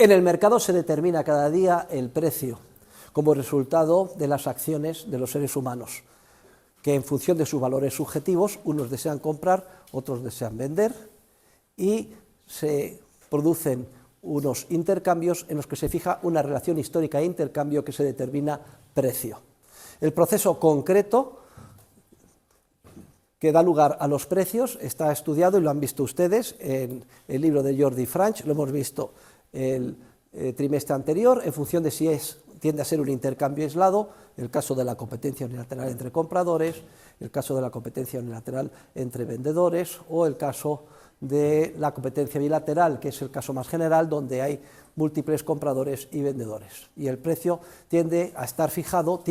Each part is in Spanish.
En el mercado se determina cada día el precio como resultado de las acciones de los seres humanos, que en función de sus valores subjetivos, unos desean comprar, otros desean vender, y se producen unos intercambios en los que se fija una relación histórica de intercambio que se determina precio. El proceso concreto que da lugar a los precios está estudiado y lo han visto ustedes en el libro de Jordi Franch, lo hemos visto el trimestre anterior, en función de si tiende a ser un intercambio aislado, el caso de la competencia unilateral entre compradores, el caso de la competencia unilateral entre vendedores o el caso de la competencia bilateral, que es el caso más general, donde hay múltiples compradores y vendedores. Y el precio tiende a estar fijado,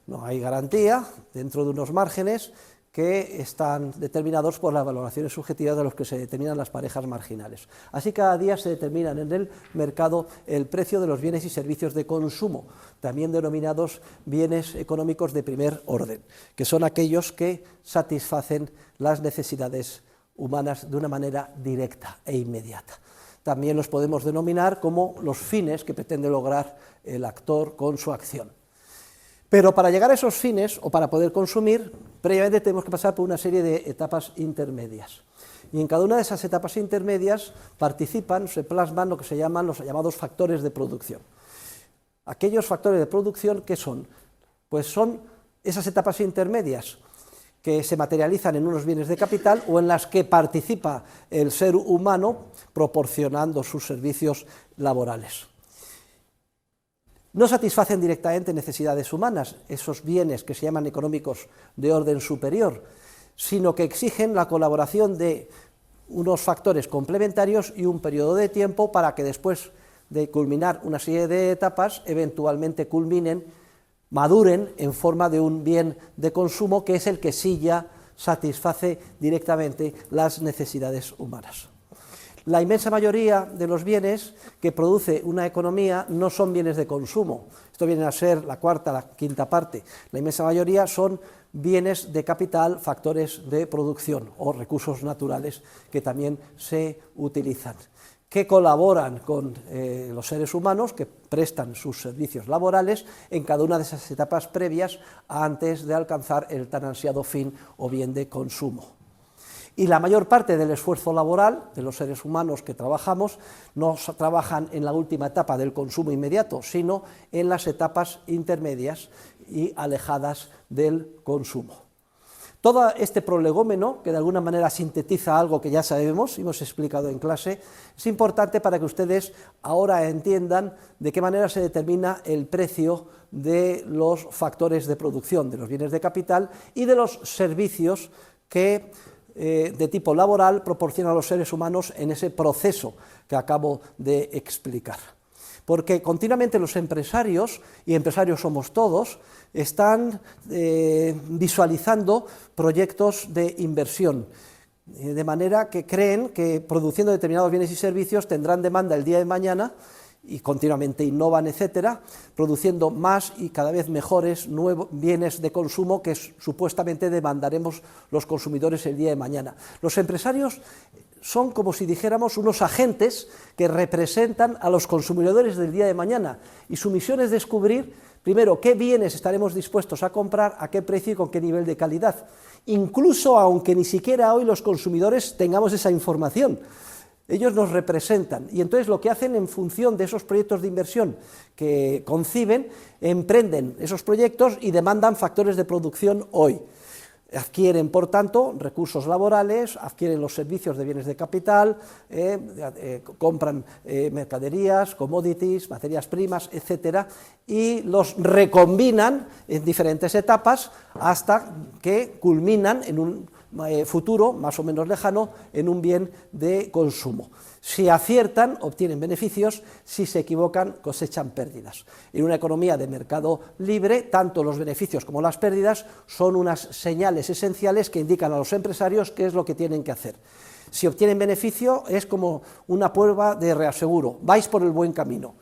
no hay garantía, dentro de unos márgenes que están determinados por las valoraciones subjetivas de los que se determinan las parejas marginales. Así cada día se determinan en el mercado el precio de los bienes y servicios de consumo, también denominados bienes económicos de primer orden, que son aquellos que satisfacen las necesidades humanas de una manera directa e inmediata. También los podemos denominar como los fines que pretende lograr el actor con su acción. Pero para llegar a esos fines, o para poder consumir, previamente tenemos que pasar por una serie de etapas intermedias. Y en cada una de esas etapas intermedias participan, se plasman lo que se llaman los llamados factores de producción. Aquellos factores de producción, ¿qué son? Pues son esas etapas intermedias que se materializan en unos bienes de capital o en las que participa el ser humano proporcionando sus servicios laborales. No satisfacen directamente necesidades humanas, esos bienes que se llaman económicos de orden superior, sino que exigen la colaboración de unos factores complementarios y un periodo de tiempo para que después de culminar una serie de etapas, eventualmente maduren en forma de un bien de consumo que es el que sí ya satisface directamente las necesidades humanas. La inmensa mayoría de los bienes que produce una economía no son bienes de consumo, esto viene a ser la cuarta, la quinta parte, la inmensa mayoría son bienes de capital, factores de producción o recursos naturales que también se utilizan, que colaboran con los seres humanos, que prestan sus servicios laborales en cada una de esas etapas previas antes de alcanzar el tan ansiado fin o bien de consumo. Y la mayor parte del esfuerzo laboral de los seres humanos que trabajamos no trabajan en la última etapa del consumo inmediato, sino en las etapas intermedias y alejadas del consumo. Todo este prolegómeno, que de alguna manera sintetiza algo que ya sabemos y hemos explicado en clase, es importante para que ustedes ahora entiendan de qué manera se determina el precio de los factores de producción, de los bienes de capital y de los servicios que de tipo laboral proporcionan a los seres humanos en ese proceso que acabo de explicar. Porque continuamente los empresarios, y empresarios somos todos, están visualizando proyectos de inversión, de manera que creen que produciendo determinados bienes y servicios tendrán demanda el día de mañana y continuamente innovan, etcétera, produciendo más y cada vez mejores nuevos bienes de consumo que supuestamente demandaremos los consumidores el día de mañana. Los empresarios son como si dijéramos unos agentes que representan a los consumidores del día de mañana y su misión es descubrir primero qué bienes estaremos dispuestos a comprar, a qué precio y con qué nivel de calidad, incluso aunque ni siquiera hoy los consumidores tengamos esa información. Ellos nos representan y entonces lo que hacen en función de esos proyectos de inversión que conciben, emprenden esos proyectos y demandan factores de producción hoy. Adquieren, por tanto, recursos laborales, adquieren los servicios de bienes de capital, compran mercaderías, commodities, materias primas, etcétera, y los recombinan en diferentes etapas hasta que culminan en un futuro, más o menos lejano, en un bien de consumo. Si aciertan, obtienen beneficios, si se equivocan, cosechan pérdidas. En una economía de mercado libre, tanto los beneficios como las pérdidas son unas señales esenciales que indican a los empresarios qué es lo que tienen que hacer. Si obtienen beneficio, es como una prueba de reaseguro, vais por el buen camino.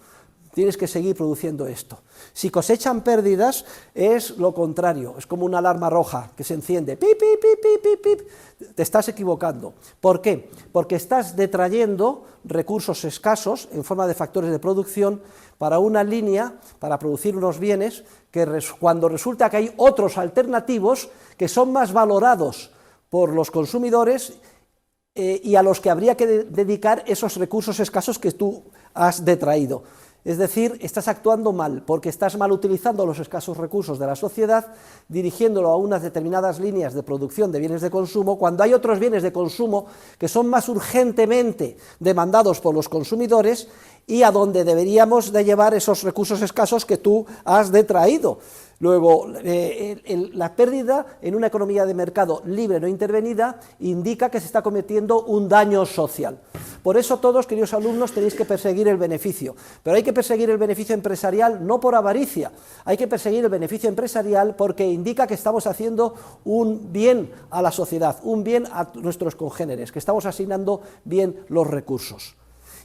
tienes que seguir produciendo esto. Si cosechan pérdidas, es lo contrario, es como una alarma roja que se enciende, pip, pip, pip, pip, pip, pip. Te estás equivocando. ¿Por qué? Porque estás detrayendo recursos escasos en forma de factores de producción para una línea, para producir unos bienes, que cuando resulta que hay otros alternativos que son más valorados por los consumidores y a los que habría que dedicar esos recursos escasos que tú has detraído. Es decir, estás actuando mal, porque estás mal utilizando los escasos recursos de la sociedad, dirigiéndolo a unas determinadas líneas de producción de bienes de consumo, cuando hay otros bienes de consumo que son más urgentemente demandados por los consumidores y a donde deberíamos de llevar esos recursos escasos que tú has detraído. Luego, la pérdida en una economía de mercado libre no intervenida indica que se está cometiendo un daño social. Por eso todos, queridos alumnos, tenéis que perseguir el beneficio, pero hay que perseguir el beneficio empresarial no por avaricia, hay que perseguir el beneficio empresarial porque indica que estamos haciendo un bien a la sociedad, un bien a nuestros congéneres, que estamos asignando bien los recursos.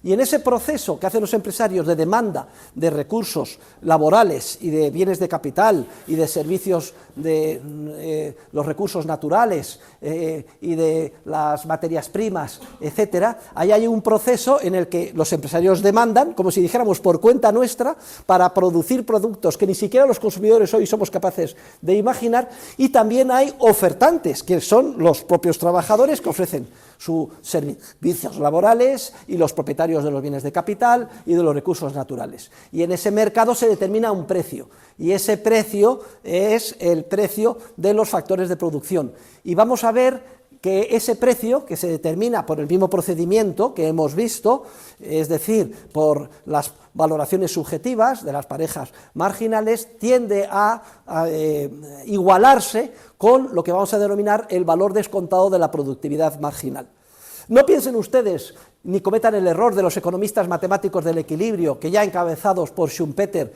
Y en ese proceso que hacen los empresarios de demanda de recursos laborales y de bienes de capital y de servicios de los recursos naturales y de las materias primas, etcétera, ahí hay un proceso en el que los empresarios demandan, como si dijéramos por cuenta nuestra, para producir productos que ni siquiera los consumidores hoy somos capaces de imaginar, y también hay ofertantes, que son los propios trabajadores que ofrecen sus servicios laborales y los propietarios de los bienes de capital y de los recursos naturales. Y en ese mercado se determina un precio, y ese precio es el precio de los factores de producción. Y vamos a ver que ese precio, que se determina por el mismo procedimiento que hemos visto, es decir, por las valoraciones subjetivas de las parejas marginales, tiende a igualarse con lo que vamos a denominar el valor descontado de la productividad marginal. No piensen ustedes, ni cometan el error de los economistas matemáticos del equilibrio, que ya encabezados por Schumpeter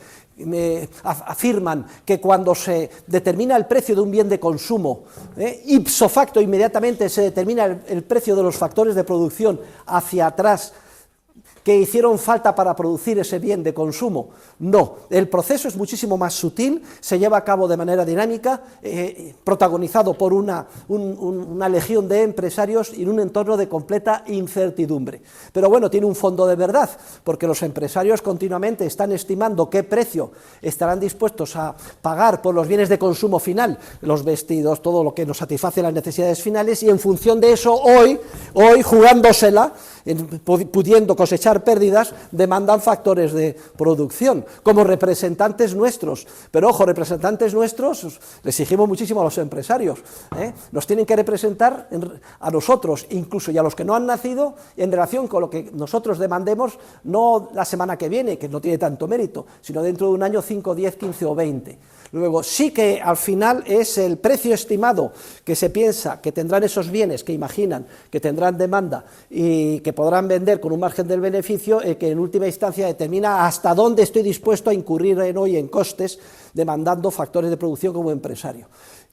afirman que cuando se determina el precio de un bien de consumo, ipso facto inmediatamente se determina el precio de los factores de producción hacia atrás que hicieron falta para producir ese bien de consumo. No, el proceso es muchísimo más sutil, se lleva a cabo de manera dinámica, protagonizado por una legión de empresarios y en un entorno de completa incertidumbre. Pero bueno, tiene un fondo de verdad, porque los empresarios continuamente están estimando qué precio estarán dispuestos a pagar por los bienes de consumo final, los vestidos, todo lo que nos satisface las necesidades finales, y en función de eso, hoy jugándosela, pudiendo cosechar pérdidas, demandan factores de producción como representantes nuestros. Pero ojo, representantes nuestros, le exigimos muchísimo a los empresarios, nos tienen que representar a nosotros, incluso y a los que no han nacido, en relación con lo que nosotros demandemos, no la semana que viene, que no tiene tanto mérito, sino dentro de un año, 5, 10, 15 o 20. Luego, sí que al final es el precio estimado que se piensa que tendrán esos bienes, que imaginan que tendrán demanda y que podrán vender con un margen del beneficio, que en última instancia determina hasta dónde estoy dispuesto a incurrir hoy en costes demandando factores de producción como empresario.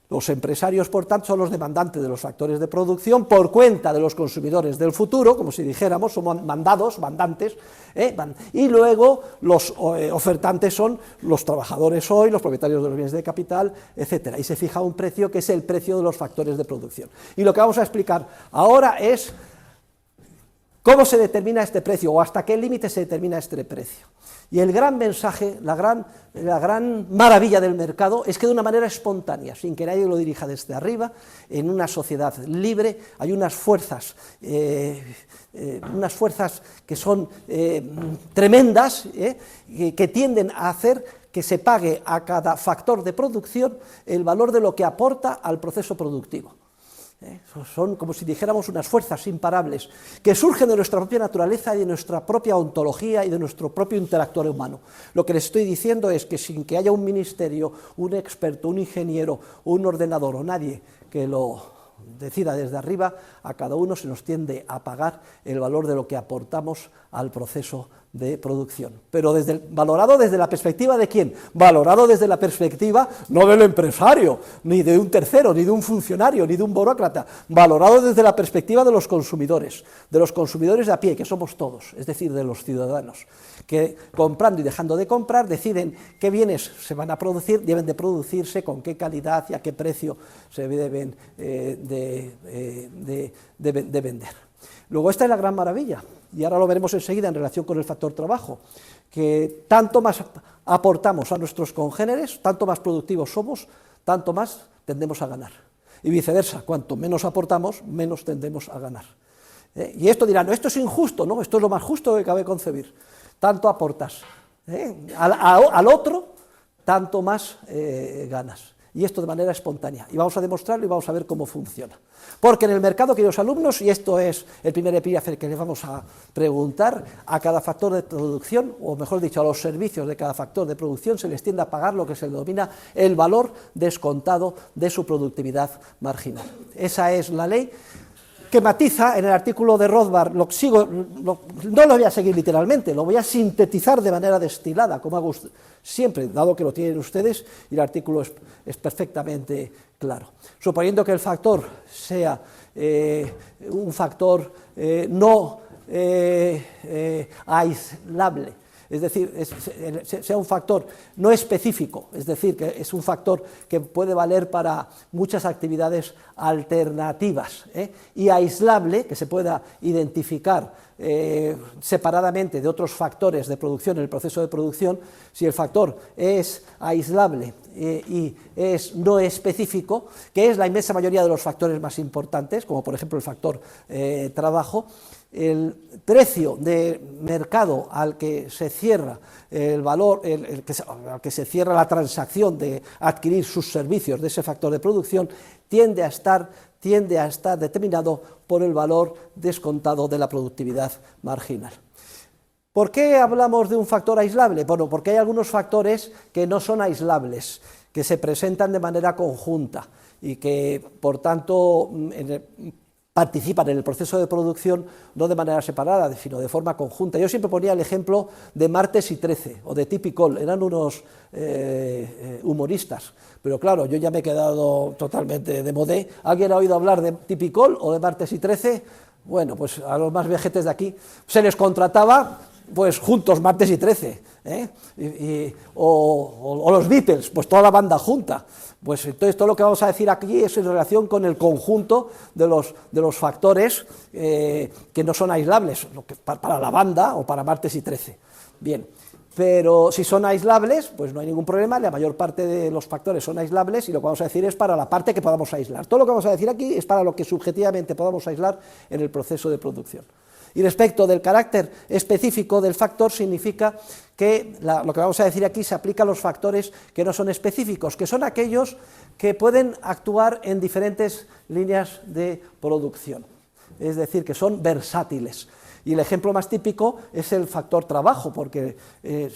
Los empresarios, por tanto, son los demandantes de los factores de producción por cuenta de los consumidores del futuro, como si dijéramos, son mandantes, y luego los ofertantes son los trabajadores hoy, los propietarios de los bienes de capital, etcétera. Y se fija un precio que es el precio de los factores de producción. Y lo que vamos a explicar ahora es cómo se determina este precio o hasta qué límite se determina este precio. Y el gran mensaje, la gran maravilla del mercado es que de una manera espontánea, sin que nadie lo dirija desde arriba, en una sociedad libre, hay unas fuerzas que son tremendas, que tienden a hacer que se pague a cada factor de producción el valor de lo que aporta al proceso productivo. Son, como si dijéramos, unas fuerzas imparables que surgen de nuestra propia naturaleza y de nuestra propia ontología y de nuestro propio interactuar humano. Lo que les estoy diciendo es que sin que haya un ministerio, un experto, un ingeniero, un ordenador o nadie que lo decida desde arriba, a cada uno se nos tiende a pagar el valor de lo que aportamos al proceso de producción, pero valorado desde la perspectiva de ¿quién? Valorado desde la perspectiva no del empresario, ni de un tercero, ni de un funcionario, ni de un burócrata, valorado desde la perspectiva de los consumidores de a pie, que somos todos, es decir, de los ciudadanos, que comprando y dejando de comprar deciden qué bienes se van a producir, deben de producirse, con qué calidad y a qué precio se deben de vender. Luego esta es la gran maravilla, y ahora lo veremos enseguida en relación con el factor trabajo, que tanto más aportamos a nuestros congéneres, tanto más productivos somos, tanto más tendemos a ganar. Y viceversa, cuanto menos aportamos, menos tendemos a ganar. Y esto dirán, no, esto es injusto, no, esto es lo más justo que cabe concebir. Tanto aportas al otro, tanto más ganas. Y esto de manera espontánea. Y vamos a demostrarlo y vamos a ver cómo funciona. Porque en el mercado, queridos alumnos, y esto es el primer epígrafe que les vamos a preguntar, a cada factor de producción, o mejor dicho, a los servicios de cada factor de producción, se les tiende a pagar lo que se denomina el valor descontado de su productividad marginal. Esa es la ley que matiza en el artículo de Rothbard, no lo voy a seguir literalmente, lo voy a sintetizar de manera destilada, como hago siempre, dado que lo tienen ustedes, y el artículo es perfectamente claro. Suponiendo que el factor sea un factor no aislable, es decir, sea un factor no específico, es decir, que es un factor que puede valer para muchas actividades alternativas, y aislable, que se pueda identificar separadamente de otros factores de producción en el proceso de producción. Si el factor es aislable y es no específico, que es la inmensa mayoría de los factores más importantes, como por ejemplo el factor trabajo, el precio de mercado al que se cierra el valor, al que se cierra la transacción de adquirir sus servicios de ese factor de producción, tiende a estar determinado por el valor descontado de la productividad marginal. ¿Por qué hablamos de un factor aislable? Bueno, porque hay algunos factores que no son aislables, que se presentan de manera conjunta y que, por tanto, participan en el proceso de producción no de manera separada, sino de forma conjunta. Yo siempre ponía el ejemplo de Martes y Trece, o de Tipicol, eran unos humoristas, pero claro, yo ya me he quedado totalmente de modé. ¿Alguien ha oído hablar de Tipicol o de Martes y Trece? Bueno, pues a los más vejetes de aquí se les contrataba pues juntos Martes y Trece, o los Beatles, pues toda la banda junta. Pues entonces todo lo que vamos a decir aquí es en relación con el conjunto de los factores que no son aislables, para la banda o para Martes y Trece. Bien, pero si son aislables, pues no hay ningún problema, la mayor parte de los factores son aislables y lo que vamos a decir es para la parte que podamos aislar. Todo lo que vamos a decir aquí es para lo que subjetivamente podamos aislar en el proceso de producción. Y respecto del carácter específico del factor, significa que lo que vamos a decir aquí se aplica a los factores que no son específicos, que son aquellos que pueden actuar en diferentes líneas de producción, es decir, que son versátiles. Y el ejemplo más típico es el factor trabajo, porque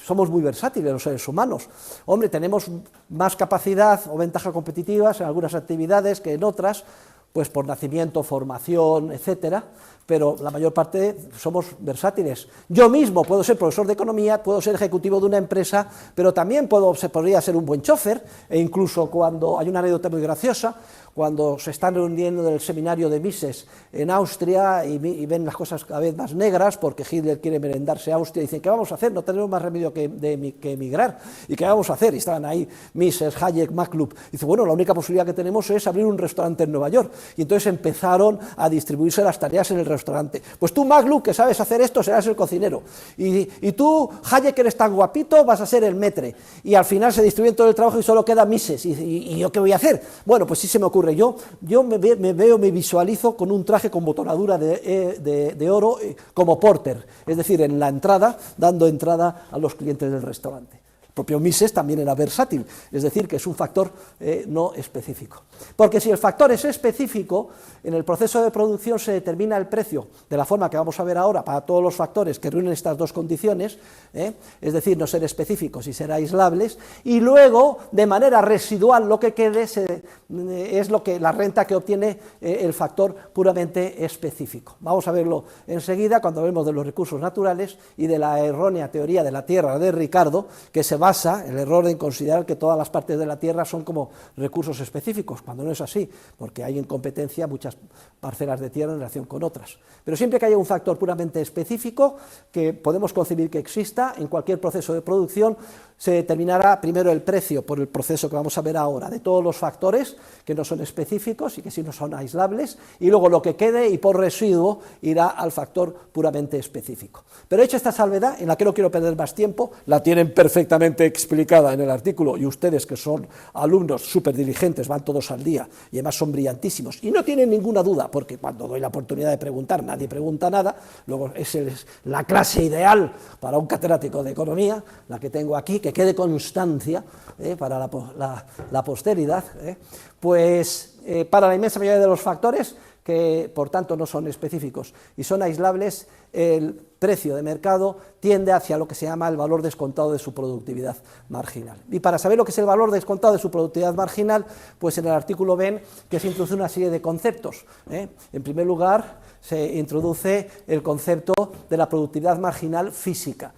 somos muy versátiles los seres humanos. Hombre, tenemos más capacidad o ventaja competitivas en algunas actividades que en otras, pues por nacimiento, formación, etcétera, pero la mayor parte somos versátiles. Yo mismo puedo ser profesor de economía, puedo ser ejecutivo de una empresa, pero también podría ser un buen chofer, e incluso cuando hay una anécdota muy graciosa, cuando se están reuniendo en el seminario de Mises en Austria y ven las cosas cada vez más negras porque Hitler quiere merendarse a Austria y dicen, ¿qué vamos a hacer? No tenemos más remedio que emigrar. ¿Y qué vamos a hacer? Y estaban ahí Mises, Hayek, McClure. Y dice, bueno, la única posibilidad que tenemos es abrir un restaurante en Nueva York. Y entonces empezaron a distribuirse las tareas en el restaurante. Pues tú, McClure, que sabes hacer esto, serás el cocinero. Y tú, Hayek, que eres tan guapito, vas a ser el maître. Y al final se distribuye todo el trabajo y solo queda Mises. ¿Y yo qué voy a hacer? Bueno, pues sí se me ocurre. Yo me visualizo con un traje con botonadura de oro como porter, es decir, en la entrada, dando entrada a los clientes del restaurante. propio Mises también era versátil, es decir, que es un factor no específico. Porque si el factor es específico, en el proceso de producción se determina el precio de la forma que vamos a ver ahora para todos los factores que reúnen estas dos condiciones, es decir, no ser específicos y ser aislables, y luego, de manera residual, lo que quede es la renta que obtiene el factor puramente específico. Vamos a verlo enseguida cuando hablemos de los recursos naturales y de la errónea teoría de la Tierra de Ricardo, que se basa en el error en considerar que todas las partes de la Tierra son como recursos específicos, cuando no es así, porque hay en competencia muchas parcelas de tierra en relación con otras. Pero siempre que haya un factor puramente específico, que podemos concebir que exista en cualquier proceso de producción, se determinará primero el precio por el proceso que vamos a ver ahora, de todos los factores que no son específicos y que sí no son aislables, y luego lo que quede y por residuo irá al factor puramente específico. Pero hecha esta salvedad, en la que no quiero perder más tiempo, la tienen perfectamente explicada en el artículo, y ustedes que son alumnos súper diligentes, van todos al día, y además son brillantísimos, y no tienen ninguna duda, porque cuando doy la oportunidad de preguntar, nadie pregunta nada, luego es la clase ideal para un catedrático de economía, la que tengo aquí, que quede constancia para la posteridad, para la inmensa mayoría de los factores, que por tanto no son específicos y son aislables, el precio de mercado tiende hacia lo que se llama el valor descontado de su productividad marginal. Y para saber lo que es el valor descontado de su productividad marginal, pues en el artículo ven que se introduce una serie de conceptos. En primer lugar, se introduce el concepto de la productividad marginal física.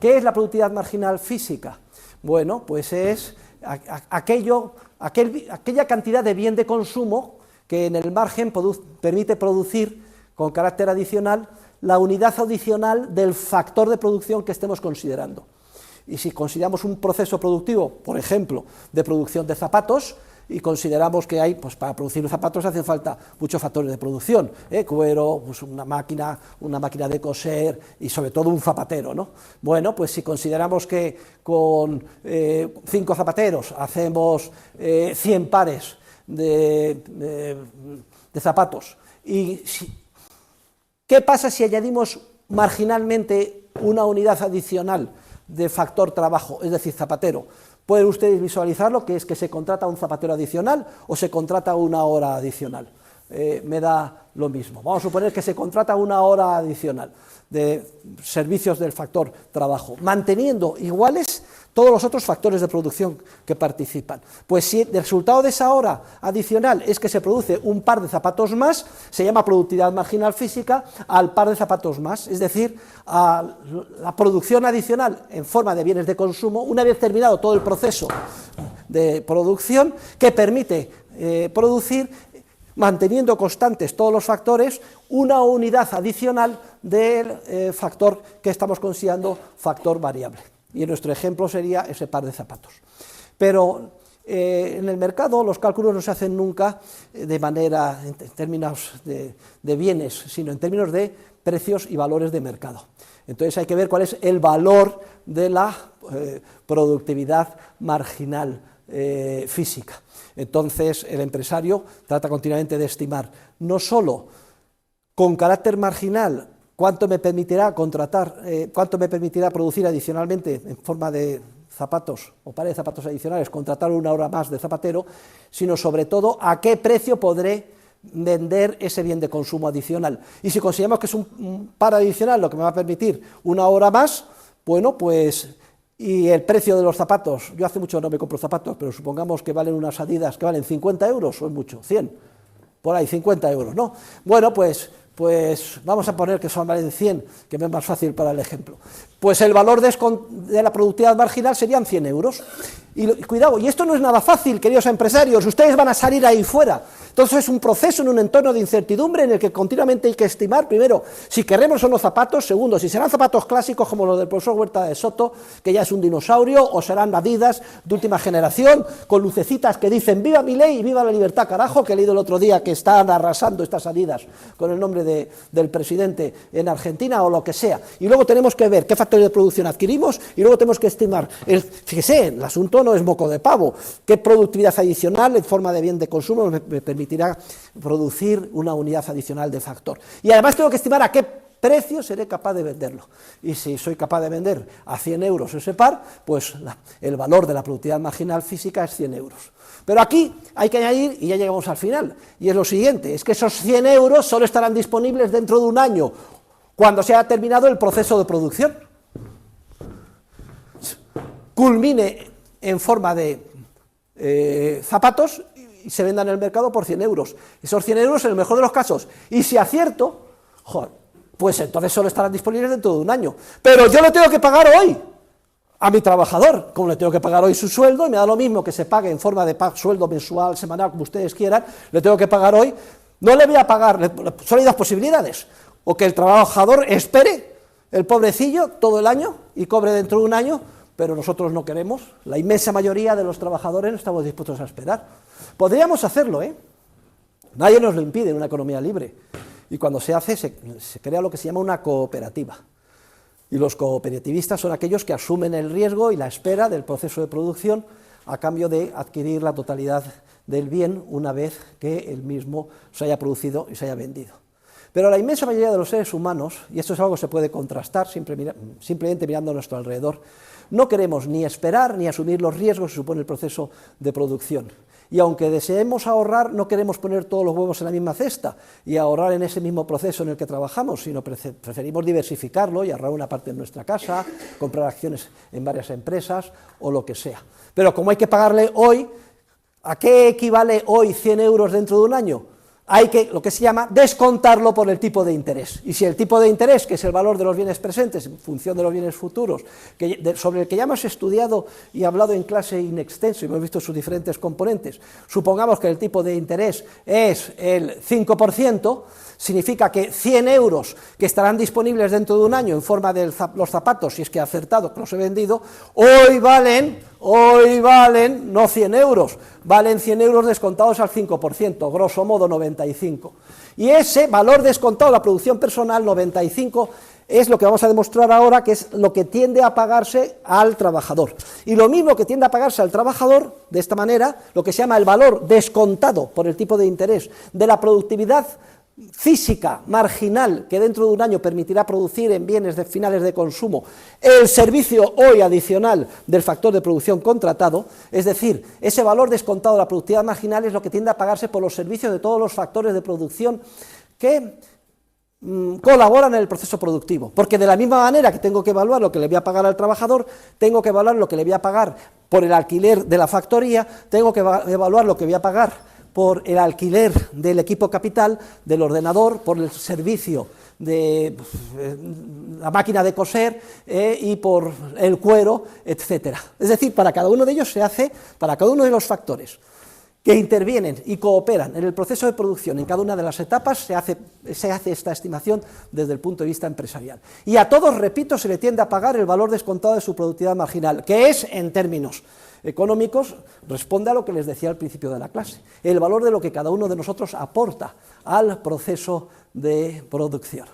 ¿Qué es la productividad marginal física? Bueno, pues es aquella cantidad de bien de consumo que en el margen permite producir con carácter adicional la unidad adicional del factor de producción que estemos considerando. Y si consideramos un proceso productivo, por ejemplo, de producción de zapatos, y consideramos que hay, pues para producir los zapatos hacen falta muchos factores de producción, cuero, pues una máquina de coser y sobre todo un zapatero, ¿no? Bueno, pues si consideramos que con 5 zapateros hacemos 100 pares de zapatos, ¿qué pasa si añadimos marginalmente una unidad adicional de factor trabajo, es decir, zapatero? Pueden ustedes visualizarlo, que es que se contrata un zapatero adicional o se contrata una hora adicional. Me da lo mismo. Vamos a suponer que se contrata una hora adicional de servicios del factor trabajo, manteniendo iguales todos los otros factores de producción que participan. Pues si el resultado de esa hora adicional es que se produce un par de zapatos más, se llama productividad marginal física al par de zapatos más, es decir, a la producción adicional en forma de bienes de consumo, una vez terminado todo el proceso de producción, que permite producir, manteniendo constantes todos los factores, una unidad adicional del factor que estamos considerando factor variable. Y en nuestro ejemplo sería ese par de zapatos. Pero en el mercado los cálculos no se hacen nunca de manera, en términos de bienes, sino en términos de precios y valores de mercado. Entonces hay que ver cuál es el valor de la productividad marginal física. Entonces el empresario trata continuamente de estimar no solo con carácter marginal cuánto me permitirá cuánto me permitirá producir adicionalmente en forma de zapatos o pares de zapatos adicionales, contratar una hora más de zapatero, sino sobre todo a qué precio podré vender ese bien de consumo adicional. Y si consideramos que es un par adicional lo que me va a permitir una hora más, bueno, pues, y el precio de los zapatos, yo hace mucho no me compro zapatos, pero supongamos que valen unas Adidas que valen 50 euros, o es mucho, 100, por ahí, 50 euros, ¿no? Bueno, pues vamos a poner que son valen 100, que me es más fácil para el ejemplo. Pues el valor de la productividad marginal serían 100 euros. Y cuidado, y esto no es nada fácil, queridos empresarios, ustedes van a salir ahí fuera. Entonces es un proceso en un entorno de incertidumbre en el que continuamente hay que estimar, primero, si queremos o no zapatos, segundo, si serán zapatos clásicos como los del profesor Huerta de Soto, que ya es un dinosaurio, o serán Adidas de última generación, con lucecitas que dicen viva Milei y viva la libertad, carajo, que he leído el otro día que están arrasando estas Adidas con el nombre del presidente en Argentina o lo que sea. Y luego tenemos que ver qué factores de producción adquirimos y luego tenemos que estimar, fíjese, el asunto no es moco de pavo, qué productividad adicional en forma de bien de consumo me permitirá producir una unidad adicional de factor. Y además tengo que estimar a qué precio seré capaz de venderlo. Y si soy capaz de vender a 100 euros ese par, pues el valor de la productividad marginal física es 100 euros. Pero aquí hay que añadir, y ya llegamos al final, y es lo siguiente, es que esos 100 euros solo estarán disponibles dentro de un año, cuando se haya terminado el proceso de producción. Culmine en forma de zapatos y se vendan en el mercado por 100 euros. Esos 100 euros en el mejor de los casos. Y si acierto, joder, pues entonces solo estarán disponibles dentro de un año. Pero yo le tengo que pagar hoy a mi trabajador, como le tengo que pagar hoy su sueldo, y me da lo mismo que se pague en forma de sueldo mensual, semanal, como ustedes quieran, le tengo que pagar hoy, no le voy a pagar, solo hay dos posibilidades, o que el trabajador espere, el pobrecillo, todo el año, y cobre dentro de un año, pero nosotros no queremos, la inmensa mayoría de los trabajadores no estamos dispuestos a esperar. Podríamos hacerlo, nadie nos lo impide en una economía libre, y cuando se hace, se crea lo que se llama una cooperativa. Y los cooperativistas son aquellos que asumen el riesgo y la espera del proceso de producción a cambio de adquirir la totalidad del bien una vez que el mismo se haya producido y se haya vendido. Pero la inmensa mayoría de los seres humanos, y esto es algo que se puede contrastar simplemente mirando a nuestro alrededor, no queremos ni esperar ni asumir los riesgos que supone el proceso de producción. Y aunque deseemos ahorrar, no queremos poner todos los huevos en la misma cesta y ahorrar en ese mismo proceso en el que trabajamos, sino preferimos diversificarlo y ahorrar una parte en nuestra casa, comprar acciones en varias empresas o lo que sea. Pero como hay que pagarle hoy, ¿a qué equivale hoy 100 euros dentro de un año? Hay que, lo que se llama, descontarlo por el tipo de interés. Y si el tipo de interés, que es el valor de los bienes presentes en función de los bienes futuros, sobre el que ya hemos estudiado y hablado en clase in extenso y hemos visto sus diferentes componentes, supongamos que el tipo de interés es el 5%, significa que 100 euros que estarán disponibles dentro de un año en forma de los zapatos, si es que he acertado, que los he vendido, hoy valen no 100 euros, valen 100 euros descontados al 5%, grosso modo 95. Y ese valor descontado de la producción personal, 95, es lo que vamos a demostrar ahora, que es lo que tiende a pagarse al trabajador. Y lo mismo que tiende a pagarse al trabajador, de esta manera, lo que se llama el valor descontado por el tipo de interés de la productividad física marginal que dentro de un año permitirá producir en bienes finales de consumo el servicio hoy adicional del factor de producción contratado, es decir, ese valor descontado de la productividad marginal es lo que tiende a pagarse por los servicios de todos los factores de producción que colaboran en el proceso productivo, porque de la misma manera que tengo que evaluar lo que le voy a pagar al trabajador, tengo que evaluar lo que le voy a pagar por el alquiler de la factoría, tengo que evaluar lo que voy a pagar por el alquiler del equipo capital, del ordenador, por el servicio de la máquina de coser y por el cuero, etcétera. Es decir, para cada uno de ellos se hace, para cada uno de los factores que intervienen y cooperan en el proceso de producción en cada una de las etapas, se hace esta estimación desde el punto de vista empresarial. Y a todos, repito, se le tiende a pagar el valor descontado de su productividad marginal, que es, en términos económicos, responde a lo que les decía al principio de la clase, el valor de lo que cada uno de nosotros aporta al proceso de producción.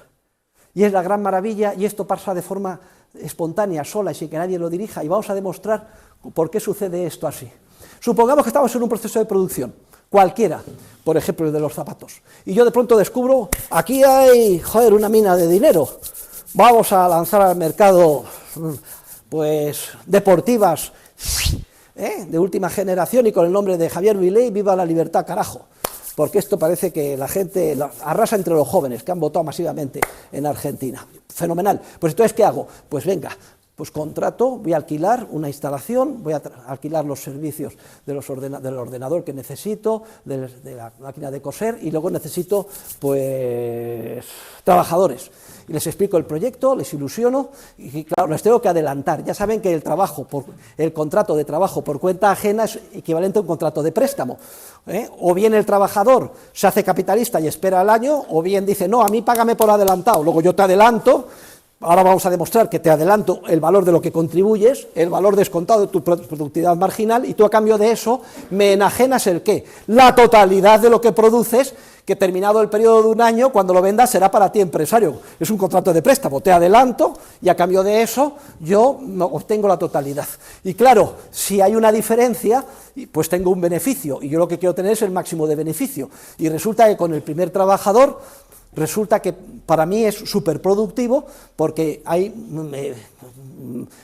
Y es la gran maravilla, y esto pasa de forma espontánea, sola y sin que nadie lo dirija, y vamos a demostrar por qué sucede esto así. Supongamos que estamos en un proceso de producción, cualquiera, por ejemplo el de los zapatos, y yo de pronto descubro, aquí hay, una mina de dinero, vamos a lanzar al mercado, pues, deportivas, de última generación y con el nombre de Javier Milei, viva la libertad, carajo, porque esto parece que la gente arrasa entre los jóvenes que han votado masivamente en Argentina. Fenomenal. Pues entonces, ¿qué hago? Pues venga, pues contrato, voy a alquilar una instalación, voy a alquilar los servicios del ordenador que necesito, de la máquina de coser, y luego necesito, pues, trabajadores. Y les explico el proyecto, les ilusiono, y claro, les tengo que adelantar. Ya saben que el contrato de trabajo por cuenta ajena es equivalente a un contrato de préstamo. O bien el trabajador se hace capitalista y espera al año, o bien dice, no, a mí págame por adelantado, luego yo te adelanto. Ahora vamos a demostrar que te adelanto el valor de lo que contribuyes, el valor descontado de tu productividad marginal, y tú a cambio de eso me enajenas el ¿qué? La totalidad de lo que produces, que terminado el periodo de un año, cuando lo vendas será para ti, empresario. Es un contrato de préstamo, te adelanto y a cambio de eso yo obtengo la totalidad. Y claro, si hay una diferencia, pues tengo un beneficio, y yo lo que quiero tener es el máximo de beneficio. Y resulta que con el primer trabajador resulta que para mí es súper productivo porque hay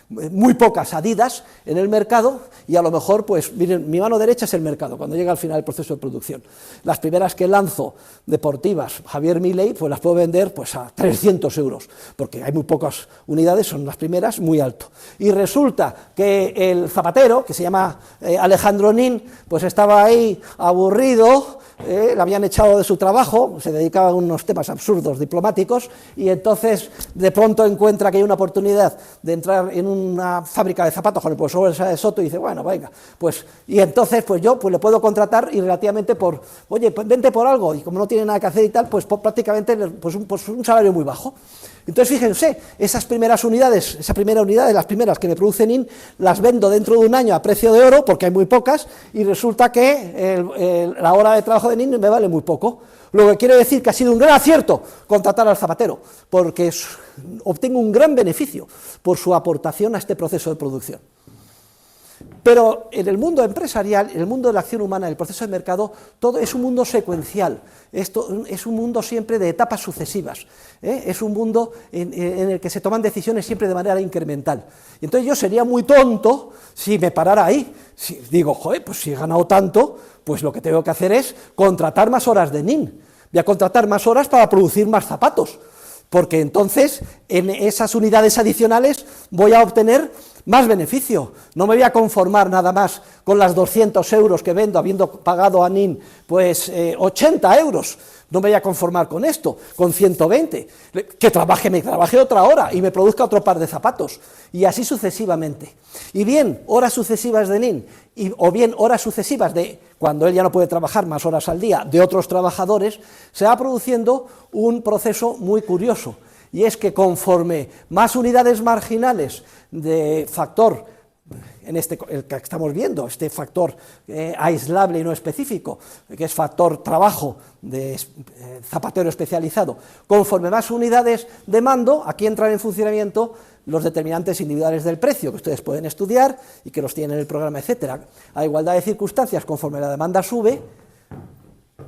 muy pocas Adidas en el mercado y a lo mejor, pues miren, mi mano derecha es el mercado cuando llega al final del proceso de producción. Las primeras que lanzo deportivas, Javier Milei, pues las puedo vender pues a 300 euros, porque hay muy pocas unidades, son las primeras, muy alto. Y resulta que el zapatero, que se llama Alejandro Nin, pues estaba ahí aburrido, le habían echado de su trabajo, se dedicaba a unos temas absurdos diplomáticos, y entonces de pronto encuentra que hay una oportunidad de entrar en una fábrica de zapatos con el profesor de Soto y dice, bueno, venga, pues, y entonces pues yo pues le puedo contratar y relativamente por, oye, pues vente por algo, y como no tiene nada que hacer y tal, pues prácticamente pues un salario muy bajo. Entonces fíjense, esas primeras unidades, esa primera unidad de las primeras que me produce NIN, las vendo dentro de un año a precio de oro, porque hay muy pocas, y resulta que la hora de trabajo de NIN me vale muy poco. Lo que quiere decir que ha sido un gran acierto contratar al zapatero, porque obtengo un gran beneficio por su aportación a este proceso de producción. Pero en el mundo empresarial, en el mundo de la acción humana, en el proceso de mercado, todo es un mundo secuencial, esto es un mundo siempre de etapas sucesivas, es un mundo en el que se toman decisiones siempre de manera incremental. Y entonces yo sería muy tonto si me parara ahí, si digo, joder, pues si he ganado tanto, pues lo que tengo que hacer es contratar más horas de NIN, voy a contratar más horas para producir más zapatos, porque entonces en esas unidades adicionales voy a obtener más beneficio, no me voy a conformar nada más con las 200 euros que vendo, habiendo pagado a NIN pues 80 euros, no me voy a conformar con esto, con 120, que me trabaje otra hora y me produzca otro par de zapatos, y así sucesivamente. Y bien, horas sucesivas de NIN, o bien horas sucesivas de, cuando él ya no puede trabajar más horas al día, de otros trabajadores, se va produciendo un proceso muy curioso, y es que conforme más unidades marginales de factor, el que estamos viendo, este factor aislable y no específico, que es factor trabajo de zapatero especializado, conforme más unidades de mando, aquí entran en funcionamiento los determinantes individuales del precio, que ustedes pueden estudiar y que los tienen en el programa, etcétera. A igualdad de circunstancias, conforme la demanda sube,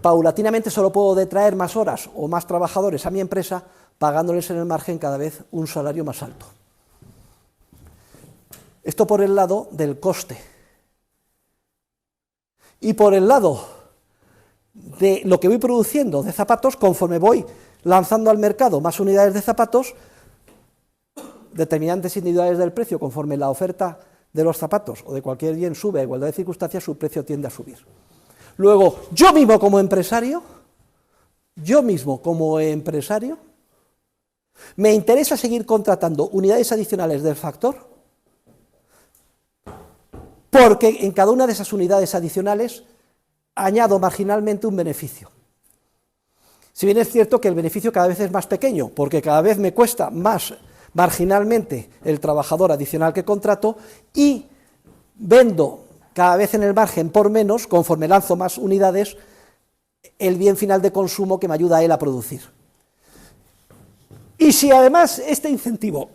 paulatinamente solo puedo detraer más horas o más trabajadores a mi empresa, pagándoles en el margen cada vez un salario más alto. Esto por el lado del coste. Y por el lado de lo que voy produciendo de zapatos, conforme voy lanzando al mercado más unidades de zapatos, determinantes individuales del precio, conforme la oferta de los zapatos o de cualquier bien sube a igualdad de circunstancias, su precio tiende a subir. Luego, yo mismo como empresario, me interesa seguir contratando unidades adicionales del factor, porque en cada una de esas unidades adicionales añado marginalmente un beneficio. Si bien es cierto que el beneficio cada vez es más pequeño, porque cada vez me cuesta más marginalmente el trabajador adicional que contrato, y vendo cada vez en el margen por menos, conforme lanzo más unidades, el bien final de consumo que me ayuda a él a producir. Y si además este incentivo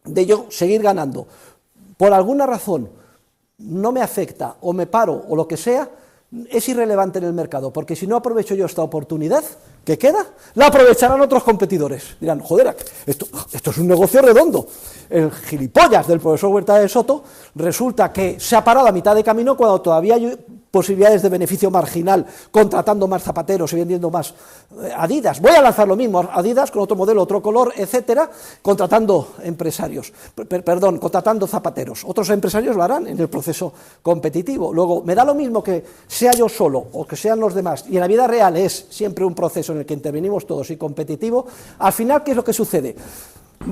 de yo seguir ganando, por alguna razón, no me afecta, o me paro, o lo que sea, es irrelevante en el mercado, porque si no aprovecho yo esta oportunidad que queda, la aprovecharán otros competidores. Dirán, joder, esto es un negocio redondo. El gilipollas del profesor Huerta de Soto resulta que se ha parado a mitad de camino cuando todavía hay posibilidades de beneficio marginal, contratando más zapateros y vendiendo más Adidas. Voy a lanzar lo mismo, Adidas con otro modelo, otro color, etcétera, contratando contratando zapateros. Otros empresarios lo harán en el proceso competitivo. Luego, me da lo mismo que sea yo solo o que sean los demás, y en la vida real es siempre un proceso en el que intervenimos todos y competitivo. Al final, ¿qué es lo que sucede?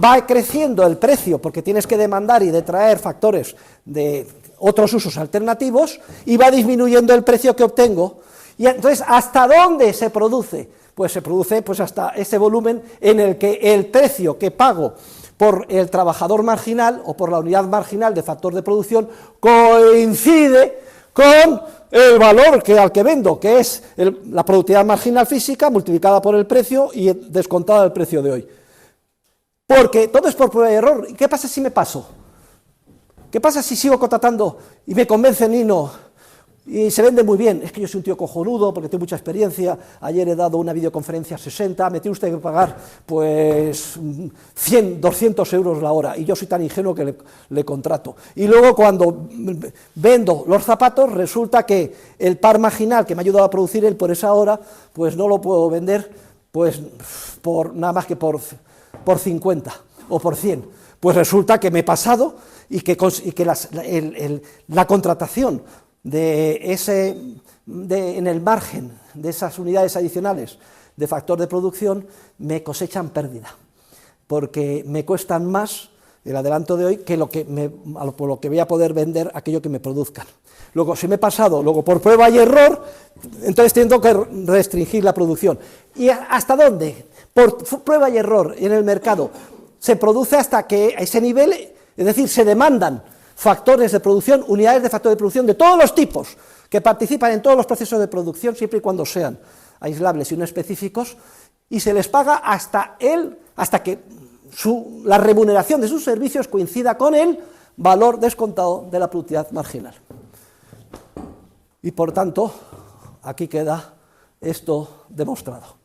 Va creciendo el precio porque tienes que demandar y detraer factores de otros usos alternativos, y va disminuyendo el precio que obtengo. Y entonces, ¿hasta dónde se produce? Pues se produce hasta ese volumen en el que el precio que pago por el trabajador marginal o por la unidad marginal de factor de producción coincide con el valor al que vendo, que es la productividad marginal física multiplicada por el precio y descontada del precio de hoy. Porque todo es por prueba de error. ¿Y qué pasa si me paso? ¿Qué pasa si sigo contratando y me convence Nino y se vende muy bien. Es que yo soy un tío cojonudo porque tengo mucha experiencia, ayer he dado una videoconferencia a 60, me tiene usted que pagar pues 100, 200 euros la hora, y yo soy tan ingenuo que le contrato. Y luego cuando vendo los zapatos, resulta que el par marginal que me ha ayudado a producir él por esa hora, pues no lo puedo vender pues por nada más que por 50 o por 100. Pues resulta que me he pasado y que la contratación en el margen de esas unidades adicionales de factor de producción me cosechan pérdida, porque me cuestan más el adelanto de hoy que por lo que voy a poder vender aquello que me produzcan. Luego, si me he pasado, luego por prueba y error, entonces tengo que restringir la producción. ¿Y hasta dónde? Por prueba y error en el mercado se produce hasta que a ese nivel, es decir, se demandan factores de producción, unidades de factor de producción de todos los tipos, que participan en todos los procesos de producción, siempre y cuando sean aislables y no específicos, y se les paga hasta que la remuneración de sus servicios coincida con el valor descontado de la productividad marginal. Y por tanto, aquí queda esto demostrado.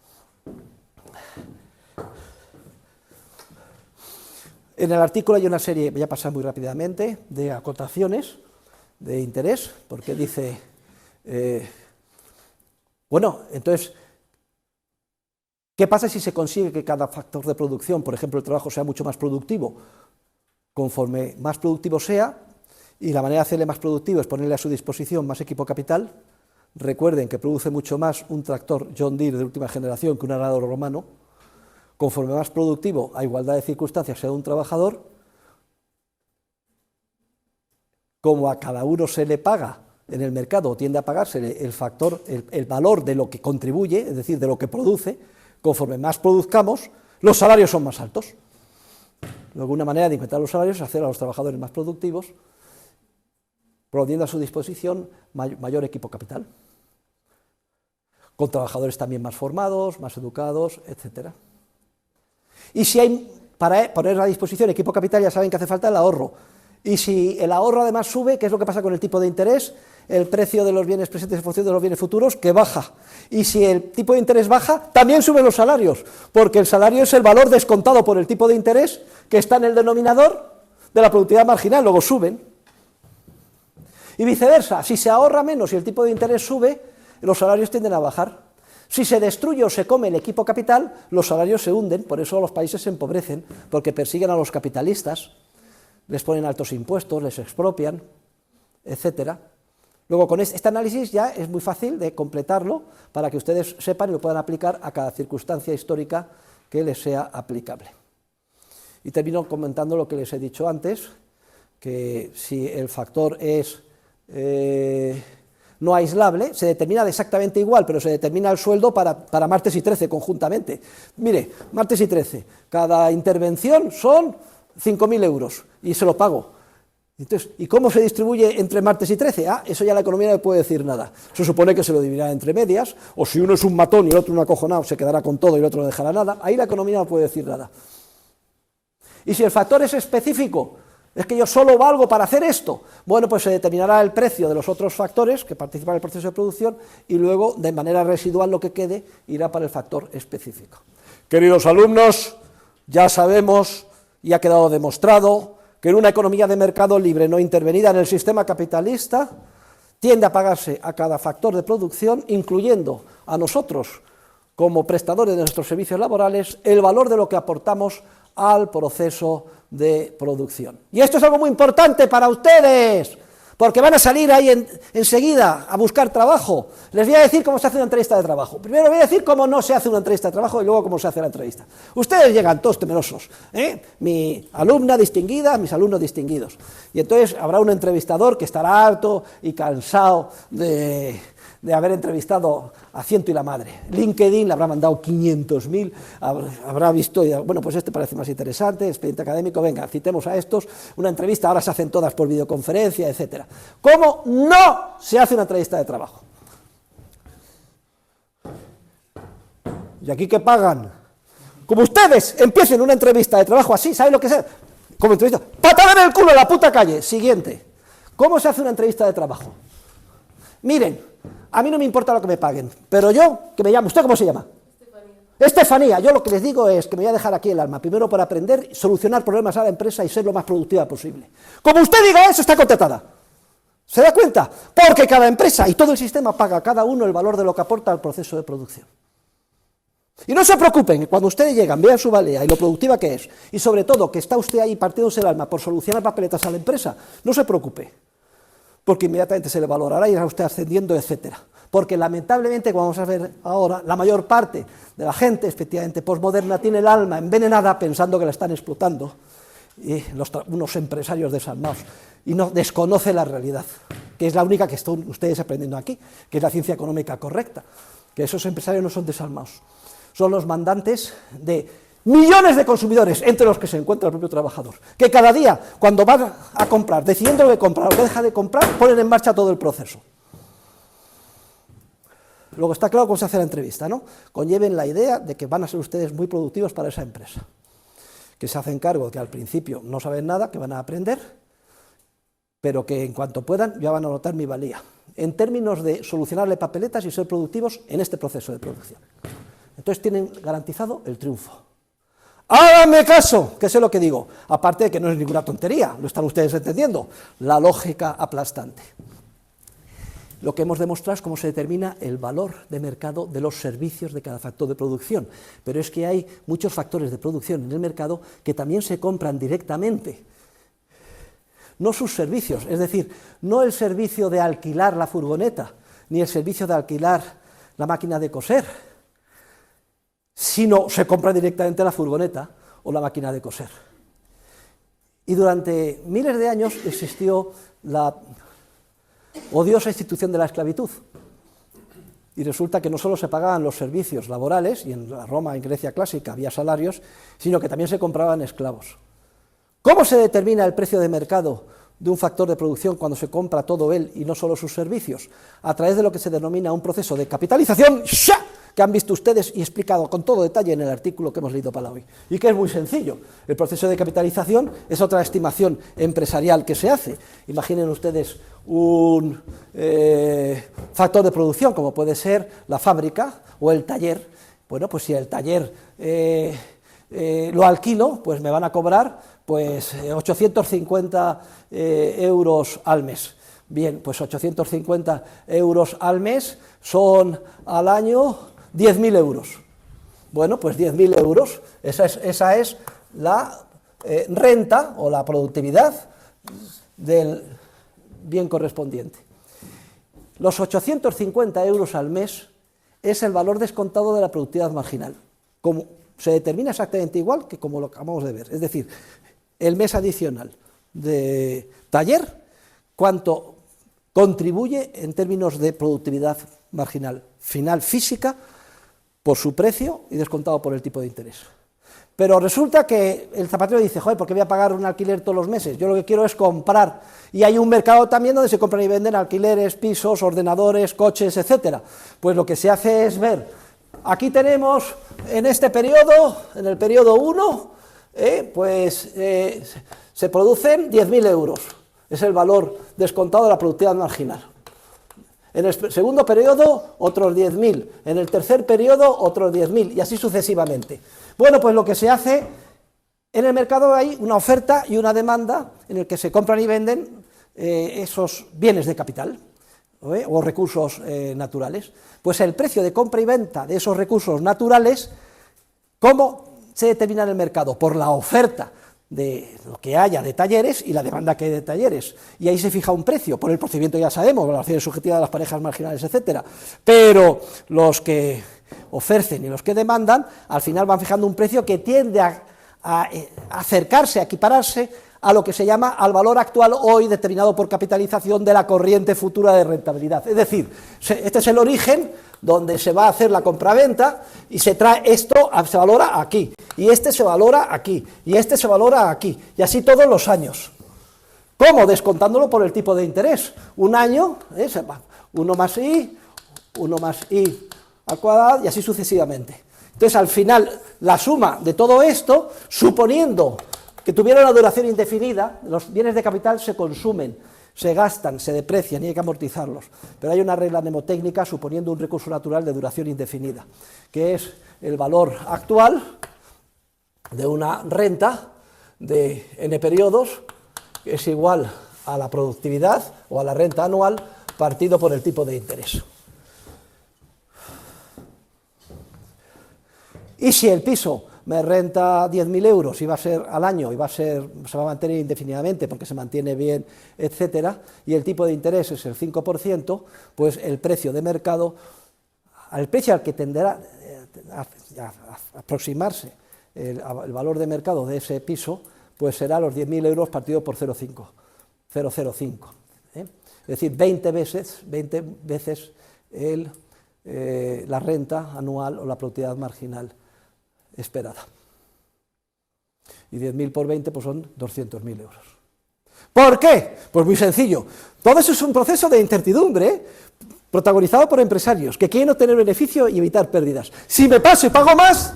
En el artículo hay una serie, voy a pasar muy rápidamente, de acotaciones de interés, porque dice, bueno, entonces, ¿qué pasa si se consigue que cada factor de producción, por ejemplo, el trabajo, sea mucho más productivo? Conforme más productivo sea, y la manera de hacerle más productivo es ponerle a su disposición más equipo capital. Recuerden que produce mucho más un tractor John Deere de última generación que un arador romano. Conforme más productivo, a igualdad de circunstancias, sea un trabajador, como a cada uno se le paga en el mercado, o tiende a pagarse el factor, el valor de lo que contribuye, es decir, de lo que produce, conforme más produzcamos, los salarios son más altos. Luego, una manera de incrementar los salarios es hacer a los trabajadores más productivos, poniendo a su disposición mayor equipo capital, con trabajadores también más formados, más educados, etcétera. Y si hay, para poner a disposición equipo capital, ya saben que hace falta el ahorro. Y si el ahorro además sube, ¿qué es lo que pasa con el tipo de interés? El precio de los bienes presentes en función de los bienes futuros, que baja. Y si el tipo de interés baja, también suben los salarios, porque el salario es el valor descontado por el tipo de interés que está en el denominador de la productividad marginal, luego suben. Y viceversa, si se ahorra menos y el tipo de interés sube, los salarios tienden a bajar. Si se destruye o se come el equipo capital, los salarios se hunden, por eso los países se empobrecen, porque persiguen a los capitalistas, les ponen altos impuestos, les expropian, etcétera. Luego, con este análisis ya es muy fácil de completarlo para que ustedes sepan y lo puedan aplicar a cada circunstancia histórica que les sea aplicable. Y termino comentando lo que les he dicho antes, que si el factor es no aislable, se determina exactamente igual, pero se determina el sueldo para martes y 13 conjuntamente. Mire, martes y 13, cada intervención son 5.000 euros y se lo pago. Entonces, ¿y cómo se distribuye entre martes y 13? Ah, eso ya la economía no le puede decir nada. Se supone que se lo dividirá entre medias, o si uno es un matón y el otro un acojonado, se quedará con todo y el otro no dejará nada. Ahí la economía no puede decir nada. Y si el factor es específico, es que yo solo valgo para hacer esto, bueno, pues se determinará el precio de los otros factores que participan en el proceso de producción y luego, de manera residual, lo que quede irá para el factor específico. Queridos alumnos, ya sabemos y ha quedado demostrado que en una economía de mercado libre no intervenida en el sistema capitalista tiende a pagarse a cada factor de producción, incluyendo a nosotros como prestadores de nuestros servicios laborales, el valor de lo que aportamos al proceso de producción. Y esto es algo muy importante para ustedes, porque van a salir ahí enseguida a buscar trabajo. Les voy a decir cómo se hace una entrevista de trabajo. Primero voy a decir cómo no se hace una entrevista de trabajo y luego cómo se hace la entrevista. Ustedes llegan todos temerosos, mi alumna distinguida, mis alumnos distinguidos. Y entonces habrá un entrevistador que estará harto y cansado de haber entrevistado a ciento y la madre. LinkedIn le habrá mandado 500.000, habrá visto, bueno, pues este parece más interesante, expediente académico, venga, citemos a estos, una entrevista, ahora se hacen todas por videoconferencia, etcétera. ¿Cómo no se hace una entrevista de trabajo? ¿Y aquí qué pagan? Como ustedes empiecen una entrevista de trabajo así, ¿saben lo que es? Como entrevista, patada en el culo en la puta calle. Siguiente. ¿Cómo se hace una entrevista de trabajo? miren, a mí no me importa lo que me paguen, pero yo, que me llamo, ¿usted cómo se llama? Estefanía, yo lo que les digo es que me voy a dejar aquí el alma, primero para aprender, solucionar problemas a la empresa y ser lo más productiva posible. Como usted diga eso, está contratada. ¿Se da cuenta? Porque cada empresa y todo el sistema paga a cada uno el valor de lo que aporta al proceso de producción. Y no se preocupen, que cuando ustedes llegan, vean su valía y lo productiva que es, y sobre todo que está usted ahí partiéndose el alma por solucionar papeletas a la empresa, no se preocupe, porque inmediatamente se le valorará y irá usted ascendiendo, etcétera. Porque lamentablemente, como vamos a ver ahora, la mayor parte de la gente, efectivamente, posmoderna, tiene el alma envenenada pensando que la están explotando, y unos empresarios desalmados, y no desconoce la realidad, que es la única que están ustedes aprendiendo aquí, que es la ciencia económica correcta, que esos empresarios no son desalmados, son los mandantes de millones de consumidores, entre los que se encuentra el propio trabajador, que cada día, cuando van a comprar, decidiendo lo que comprar o que deja de comprar, ponen en marcha todo el proceso. Luego está claro cómo se hace la entrevista, ¿no? Conlleven la idea de que van a ser ustedes muy productivos para esa empresa, que se hacen cargo que al principio no saben nada, que van a aprender, pero que en cuanto puedan ya van a notar mi valía, en términos de solucionarle papeletas y ser productivos en este proceso de producción. Entonces tienen garantizado el triunfo. ¡Háganme caso! Que sé lo que digo, aparte de que no es ninguna tontería, lo están ustedes entendiendo, la lógica aplastante. Lo que hemos demostrado es cómo se determina el valor de mercado de los servicios de cada factor de producción, pero es que hay muchos factores de producción en el mercado que también se compran directamente, no sus servicios, es decir, no el servicio de alquilar la furgoneta, ni el servicio de alquilar la máquina de coser, sino se compra directamente la furgoneta o la máquina de coser. Y durante miles de años existió la odiosa institución de la esclavitud. Y resulta que no solo se pagaban los servicios laborales, y en la Roma, en Grecia clásica, había salarios, sino que también se compraban esclavos. ¿Cómo se determina el precio de mercado de un factor de producción cuando se compra todo él y no solo sus servicios? A través de lo que se denomina un proceso de capitalización, que han visto ustedes y explicado con todo detalle en el artículo que hemos leído para hoy, y que es muy sencillo. El proceso de capitalización es otra estimación empresarial que se hace. Imaginen ustedes un factor de producción, como puede ser la fábrica o el taller. Bueno, pues si el taller lo alquilo, pues me van a cobrar 850 euros al mes. Bien, pues 850 euros al mes son al año 10.000 euros. Bueno, pues 10.000 euros, esa es la renta o la productividad del bien correspondiente. Los 850 euros al mes es el valor descontado de la productividad marginal. Como se determina exactamente igual que como lo acabamos de ver. Es decir, el mes adicional de taller, cuánto contribuye en términos de productividad marginal final física por su precio y descontado por el tipo de interés. Pero resulta que el zapatero dice, joder, ¿por qué voy a pagar un alquiler todos los meses? Yo lo que quiero es comprar. Y hay un mercado también donde se compran y venden alquileres, pisos, ordenadores, coches, etcétera. Pues lo que se hace es ver, aquí tenemos en este periodo, en el periodo 1, se producen 10.000 euros. Es el valor descontado de la productividad marginal. En el segundo periodo, otros 10.000. En el tercer periodo, otros 10.000. Y así sucesivamente. Bueno, pues lo que se hace, en el mercado hay una oferta y una demanda en el que se compran y venden esos bienes de capital o recursos naturales. Pues el precio de compra y venta de esos recursos naturales, ¿cómo se determina en el mercado? Por la oferta de lo que haya de talleres y la demanda que hay de talleres, y ahí se fija un precio. Por el procedimiento ya sabemos, valoración subjetiva de las parejas marginales, etcétera, pero los que ofrecen y los que demandan, al final van fijando un precio que tiende a acercarse, a equipararse a lo que se llama al valor actual hoy determinado por capitalización de la corriente futura de rentabilidad. Es decir, este es el origen donde se va a hacer la compraventa y se trae esto, se valora aquí, y este se valora aquí, y este se valora aquí, y así todos los años. ¿Cómo? Descontándolo por el tipo de interés. Un año, 1 más i, 1 más i al cuadrado, y así sucesivamente. Entonces, al final, la suma de todo esto, suponiendo que tuviera una duración indefinida, los bienes de capital se consumen se gastan, se deprecian y hay que amortizarlos. Pero hay una regla mnemotécnica suponiendo un recurso natural de duración indefinida, que es el valor actual de una renta de n periodos, que es igual a la productividad o a la renta anual partido por el tipo de interés. Y si el piso me renta 10.000 euros y va a ser al año y se va a mantener indefinidamente porque se mantiene bien, etcétera, y el tipo de interés es el 5%, pues el precio de mercado, al precio al que tenderá a aproximarse el valor de mercado de ese piso, pues será los 10.000 euros partido por 0,05. Es decir, 20 veces la renta anual o la productividad marginal esperada. Y 10.000 por 20 pues son 200.000 euros. ¿Por qué? Pues muy sencillo. Todo eso es un proceso de incertidumbre protagonizado por empresarios que quieren obtener beneficio y evitar pérdidas. Si me paso y pago más,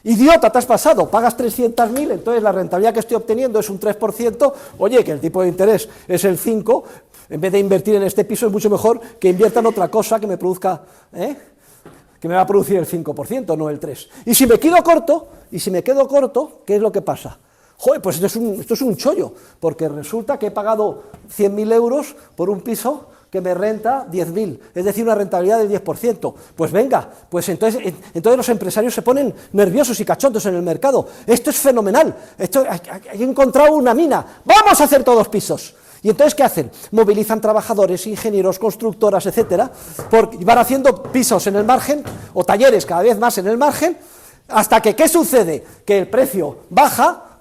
idiota, te has pasado, pagas 300.000, entonces la rentabilidad que estoy obteniendo es un 3%, oye, que el tipo de interés es el 5%, en vez de invertir en este piso es mucho mejor que invierta en otra cosa que me produzca, que me va a producir el 5%, no el 3%. Y si me quedo corto, ¿qué es lo que pasa? Joder, pues esto es un chollo, porque resulta que he pagado 100.000 euros por un piso que me renta 10.000, es decir, una rentabilidad del 10%. Pues venga, pues entonces los empresarios se ponen nerviosos y cachondos en el mercado. Esto es fenomenal, hay encontrado una mina, vamos a hacer todos pisos. Y entonces, ¿qué hacen? Movilizan trabajadores, ingenieros, constructoras, etcétera, y van haciendo pisos en el margen, o talleres cada vez más en el margen, hasta que, ¿qué sucede? Que el precio baja,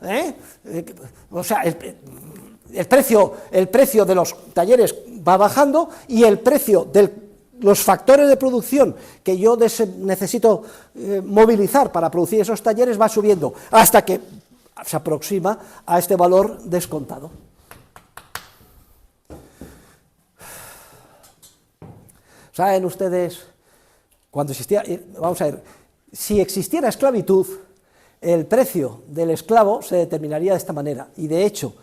o sea, el precio de los talleres va bajando y el precio de los factores de producción que yo necesito movilizar para producir esos talleres va subiendo, hasta que se aproxima a este valor descontado. ¿Saben ustedes, cuando existía, vamos a ver, si existiera esclavitud, el precio del esclavo se determinaría de esta manera, y de hecho,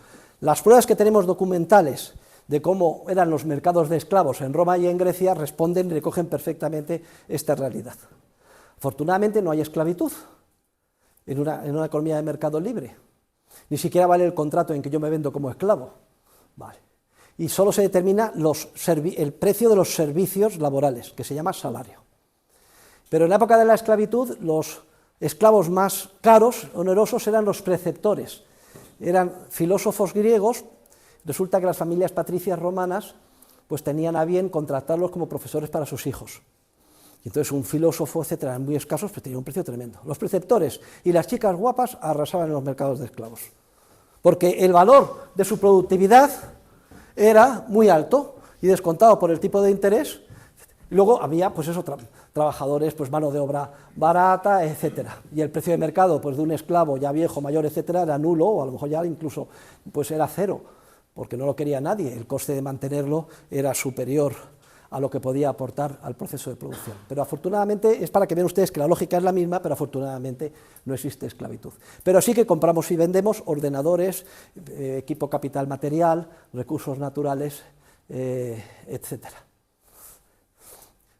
las pruebas que tenemos documentales de cómo eran los mercados de esclavos en Roma y en Grecia responden y recogen perfectamente esta realidad. Afortunadamente no hay esclavitud en una economía de mercado libre, ni siquiera vale el contrato en que yo me vendo como esclavo, vale. Y solo se determina el precio de los servicios laborales, que se llama salario. Pero en la época de la esclavitud, los esclavos más caros, onerosos, eran los preceptores. Eran filósofos griegos. Resulta que las familias patricias romanas pues tenían a bien contratarlos como profesores para sus hijos. Y entonces un filósofo, etcétera, eran muy escasos, pero tenían un precio tremendo. Los preceptores y las chicas guapas arrasaban en los mercados de esclavos, porque el valor de su productividad era muy alto y descontado por el tipo de interés. Y luego había, pues eso, trabajadores, pues mano de obra barata, etcétera. Y el precio de mercado, pues de un esclavo ya viejo, mayor, etcétera, era nulo, o a lo mejor ya incluso, pues era cero, porque no lo quería nadie. El coste de mantenerlo era superior a lo que podía aportar al proceso de producción. Pero afortunadamente, es para que vean ustedes que la lógica es la misma, pero afortunadamente no existe esclavitud. Pero sí que compramos y vendemos ordenadores, equipo capital material, recursos naturales, etcétera.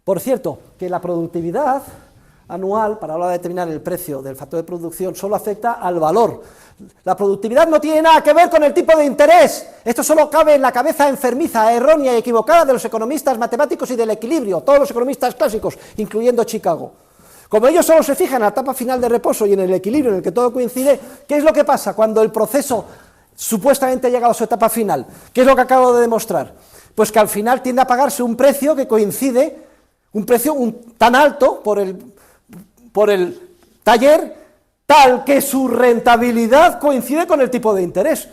Por cierto, que la productividad anual, para hablar de determinar el precio del factor de producción, solo afecta al valor. La productividad no tiene nada que ver con el tipo de interés. Esto solo cabe en la cabeza enfermiza, errónea y equivocada de los economistas matemáticos y del equilibrio, todos los economistas clásicos, incluyendo Chicago. Como ellos solo se fijan en la etapa final de reposo y en el equilibrio en el que todo coincide, ¿qué es lo que pasa cuando el proceso supuestamente ha llegado a su etapa final? ¿Qué es lo que acabo de demostrar? Pues que al final tiende a pagarse un precio que coincide, un precio tan alto por el taller, tal que su rentabilidad coincide con el tipo de interés.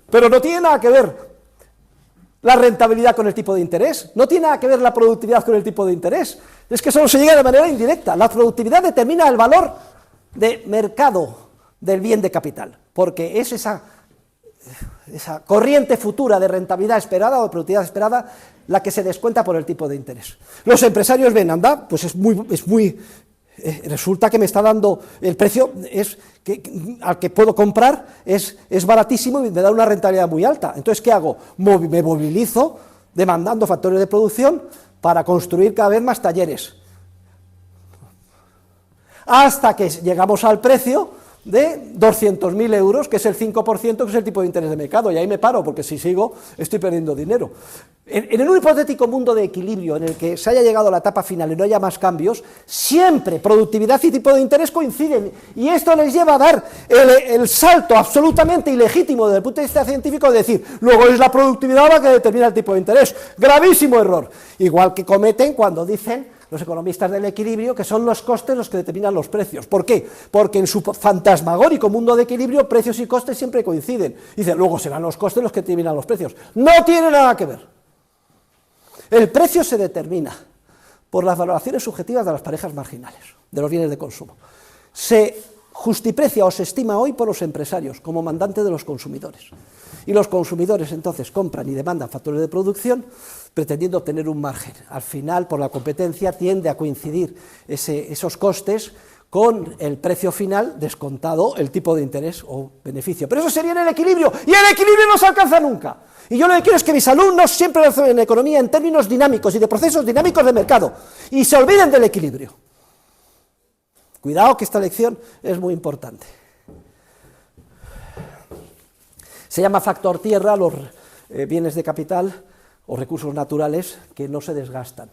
Pero no tiene nada que ver la rentabilidad con el tipo de interés, no tiene nada que ver la productividad con el tipo de interés, es que solo se llega de manera indirecta. La productividad determina el valor de mercado del bien de capital, porque es esa corriente futura de rentabilidad esperada o de productividad esperada la que se descuenta por el tipo de interés. Los empresarios ven, anda, pues es muy resulta que me está dando, el precio al que puedo comprar es baratísimo y me da una rentabilidad muy alta. Entonces, ¿qué hago? Me movilizo demandando factores de producción para construir cada vez más talleres, hasta que llegamos al precio de 200.000 euros, que es el 5%, que es el tipo de interés de mercado, y ahí me paro, porque si sigo estoy perdiendo dinero. En un hipotético mundo de equilibrio en el que se haya llegado a la etapa final y no haya más cambios, siempre productividad y tipo de interés coinciden, y esto les lleva a dar el salto absolutamente ilegítimo desde el punto de vista científico de decir, luego es la productividad la que determina el tipo de interés. Gravísimo error, igual que cometen cuando dicen los economistas del equilibrio que son los costes los que determinan los precios. ¿Por qué? Porque en su fantasmagórico mundo de equilibrio precios y costes siempre coinciden. Dicen, luego serán los costes los que determinan los precios. No tiene nada que ver. El precio se determina por las valoraciones subjetivas de las parejas marginales, de los bienes de consumo. Se justiprecia o se estima hoy por los empresarios como mandante de los consumidores. Y los consumidores entonces compran y demandan factores de producción pretendiendo obtener un margen. Al final, por la competencia, tiende a coincidir esos costes con el precio final descontado el tipo de interés o beneficio. Pero eso sería en el equilibrio, y el equilibrio no se alcanza nunca. Y yo lo que quiero es que mis alumnos siempre lo hacen en economía en términos dinámicos y de procesos dinámicos de mercado, y se olviden del equilibrio. Cuidado que esta lección es muy importante. Se llama factor tierra los bienes de capital o recursos naturales que no se desgastan,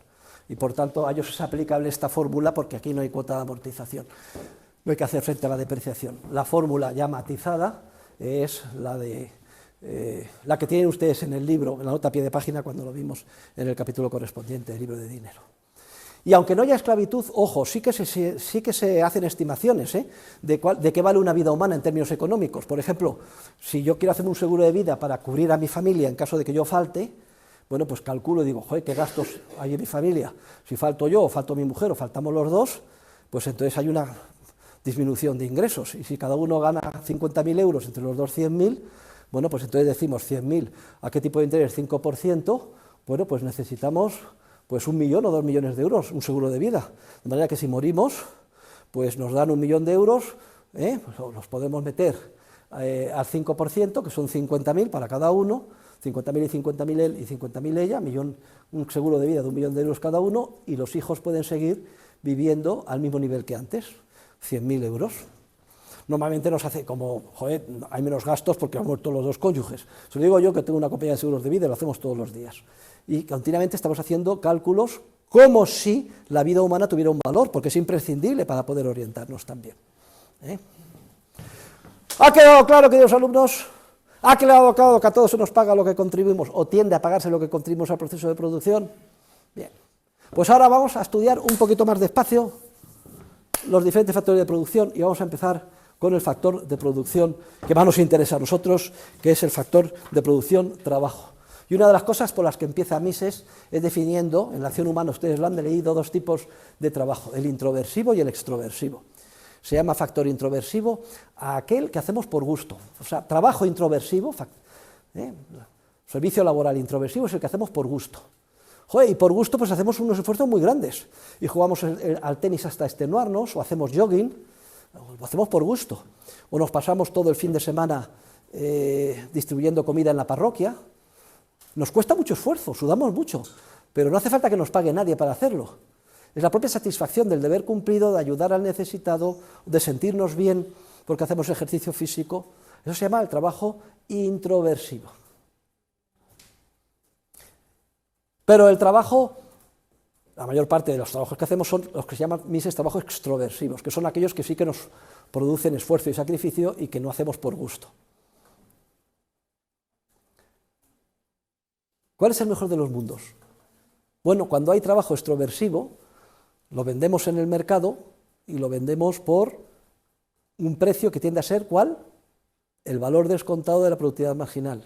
y por tanto a ellos es aplicable esta fórmula porque aquí no hay cuota de amortización, no hay que hacer frente a la depreciación. La fórmula ya matizada es la que tienen ustedes en el libro, en la nota a pie de página cuando lo vimos en el capítulo correspondiente del libro de dinero. Y aunque no haya esclavitud, ojo, sí que se hacen estimaciones de qué vale una vida humana en términos económicos. Por ejemplo, si yo quiero hacer un seguro de vida para cubrir a mi familia en caso de que yo falte, bueno, pues calculo y digo, joder, ¿qué gastos hay en mi familia? Si falto yo, o falto mi mujer, o faltamos los dos, pues entonces hay una disminución de ingresos. Y si cada uno gana 50.000 euros entre los dos 100.000, bueno, pues entonces decimos 100.000, ¿a qué tipo de interés? 5%, bueno, pues necesitamos pues 1 millón o 2 millones de euros, un seguro de vida. De manera que si morimos, pues nos dan 1 millón de euros, pues los podemos meter al 5%, que son 50.000 para cada uno, 50.000 y 50.000 él y 50.000 ella, un seguro de vida de 1 millón de euros cada uno, y los hijos pueden seguir viviendo al mismo nivel que antes, 100.000 euros. Normalmente nos hace como, joder, hay menos gastos porque han muerto los dos cónyuges. Se lo digo yo que tengo una compañía de seguros de vida y lo hacemos todos los días. Y continuamente estamos haciendo cálculos como si la vida humana tuviera un valor, porque es imprescindible para poder orientarnos también. ¿Ha quedado claro, queridos alumnos? ¿Ha quedado claro que a todos se nos paga lo que contribuimos, o tiende a pagarse lo que contribuimos al proceso de producción? Bien, pues ahora vamos a estudiar un poquito más despacio los diferentes factores de producción, y vamos a empezar con el factor de producción que más nos interesa a nosotros, que es el factor de producción trabajo. Y una de las cosas por las que empieza Mises es definiendo, en la acción humana ustedes lo han leído, dos tipos de trabajo, el introversivo y el extroversivo. Se llama factor introversivo a aquel que hacemos por gusto. O sea, trabajo introversivo, servicio laboral introversivo es el que hacemos por gusto. Joder, y por gusto pues hacemos unos esfuerzos muy grandes, y jugamos al tenis hasta extenuarnos, o hacemos jogging, lo hacemos por gusto, o nos pasamos todo el fin de semana distribuyendo comida en la parroquia. Nos cuesta mucho esfuerzo, sudamos mucho, pero no hace falta que nos pague nadie para hacerlo. Es la propia satisfacción del deber cumplido, de ayudar al necesitado, de sentirnos bien porque hacemos ejercicio físico. Eso se llama el trabajo introversivo. Pero el trabajo, la mayor parte de los trabajos que hacemos son los que se llaman Mises trabajos extroversivos, que son aquellos que sí que nos producen esfuerzo y sacrificio y que no hacemos por gusto. ¿Cuál es el mejor de los mundos? Bueno, cuando hay trabajo extroversivo, lo vendemos en el mercado y lo vendemos por un precio que tiende a ser, ¿cuál? El valor descontado de la productividad marginal.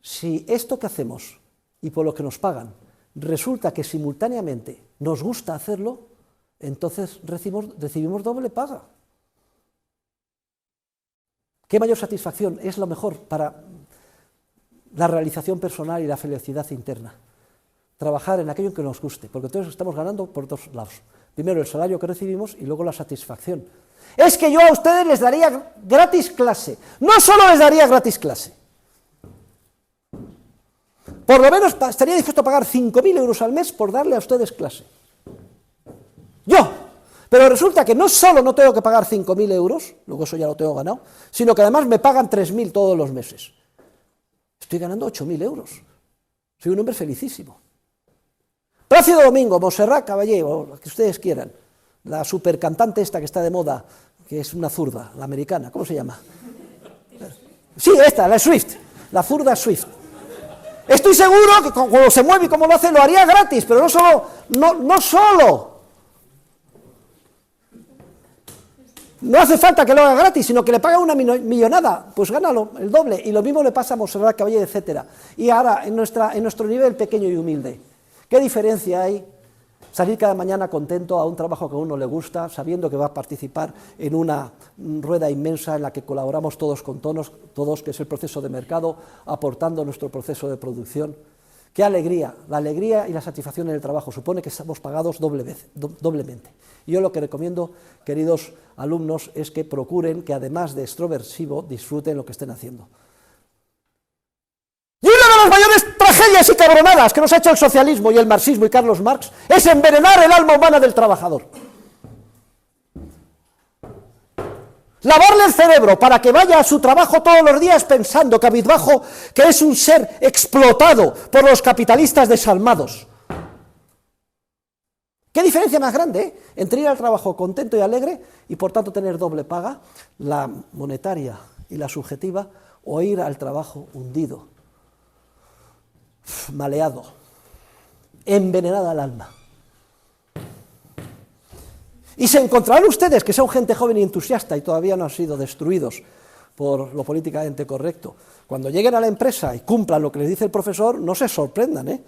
Si esto que hacemos y por lo que nos pagan resulta que simultáneamente nos gusta hacerlo, entonces recibimos doble paga. ¿Qué mayor satisfacción es lo mejor para la realización personal y la felicidad interna? Trabajar en aquello que nos guste, porque entonces estamos ganando por dos lados. Primero el salario que recibimos y luego la satisfacción. Es que yo a ustedes les daría gratis clase. No solo les daría gratis clase. Por lo menos estaría dispuesto a pagar 5.000 euros al mes por darle a ustedes clase. Yo. Pero resulta que no solo no tengo que pagar 5.000 euros, luego eso ya lo tengo ganado, sino que además me pagan 3.000 todos los meses. Estoy ganando 8.000 euros. Soy un hombre felicísimo. Plácido Domingo, Montserrat Caballé, o lo que ustedes quieran, la supercantante esta que está de moda, que es una zurda, la americana, ¿cómo se llama? Sí, esta, la Swift, la zurda Swift. Estoy seguro que cuando se mueve y como lo hace, lo haría gratis, pero no solo. No hace falta que lo haga gratis, sino que le paga una millonada, pues gánalo, el doble, y lo mismo le pasa a Montserrat Caballé, etcétera. Y ahora, en nuestro nivel pequeño y humilde, ¿qué diferencia hay salir cada mañana contento a un trabajo que a uno le gusta, sabiendo que va a participar en una rueda inmensa en la que colaboramos todos con todos, que es el proceso de mercado, aportando nuestro proceso de producción? ¡Qué alegría! La alegría y la satisfacción en el trabajo supone que estamos pagados doblemente. Y yo lo que recomiendo, queridos alumnos, es que procuren que además de extroversivo, disfruten lo que estén haciendo. Y una de las mayores tragedias y cabronadas que nos ha hecho el socialismo y el marxismo y Carlos Marx es envenenar el alma humana del trabajador. Lavarle el cerebro para que vaya a su trabajo todos los días pensando, cabizbajo, que es un ser explotado por los capitalistas desalmados. ¿Qué diferencia más grande entre ir al trabajo contento y alegre y por tanto tener doble paga, la monetaria y la subjetiva, o ir al trabajo hundido, maleado, envenenada al alma? Y se encontrarán ustedes, que son gente joven y entusiasta y todavía no han sido destruidos por lo políticamente correcto. Cuando lleguen a la empresa y cumplan lo que les dice el profesor, no se sorprendan,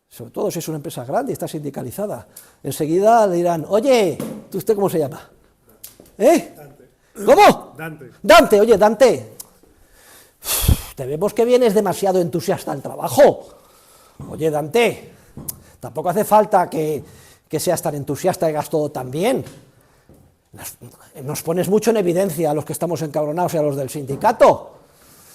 sobre todo si es una empresa grande y está sindicalizada. Enseguida le dirán, oye, ¿usted cómo se llama? Dante. ¿Cómo? Dante. Dante, oye, Dante, te vemos que vienes demasiado entusiasta al trabajo. Oye, Dante, tampoco hace falta que seas tan entusiasta y hagas todo tan bien. Nos pones mucho en evidencia a los que estamos encabronados y a los del sindicato.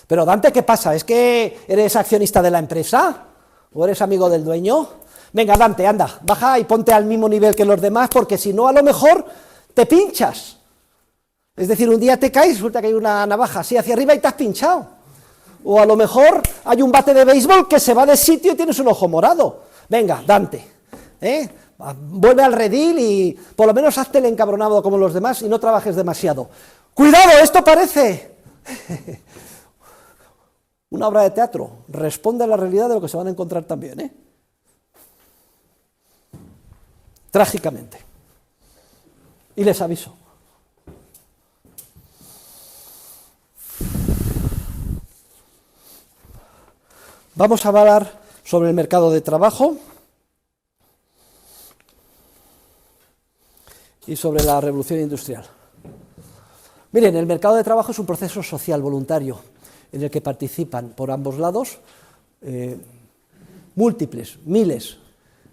Pero Dante, ¿qué pasa? ¿Es que eres accionista de la empresa? ¿O eres amigo del dueño? Venga, Dante, anda, baja y ponte al mismo nivel que los demás, porque si no, a lo mejor te pinchas. Es decir, un día te caes, resulta que hay una navaja así hacia arriba y te has pinchado. O a lo mejor hay un bate de béisbol que se va de sitio y tienes un ojo morado. Venga, Dante, vuelve al redil y por lo menos hazte el encabronado como los demás y no trabajes demasiado. ¡Cuidado, esto parece una obra de teatro! Responde a la realidad de lo que se van a encontrar también, trágicamente. Y les aviso. Vamos a hablar sobre el mercado de trabajo y sobre la revolución industrial. Miren, el mercado de trabajo es un proceso social voluntario en el que participan por ambos lados múltiples, miles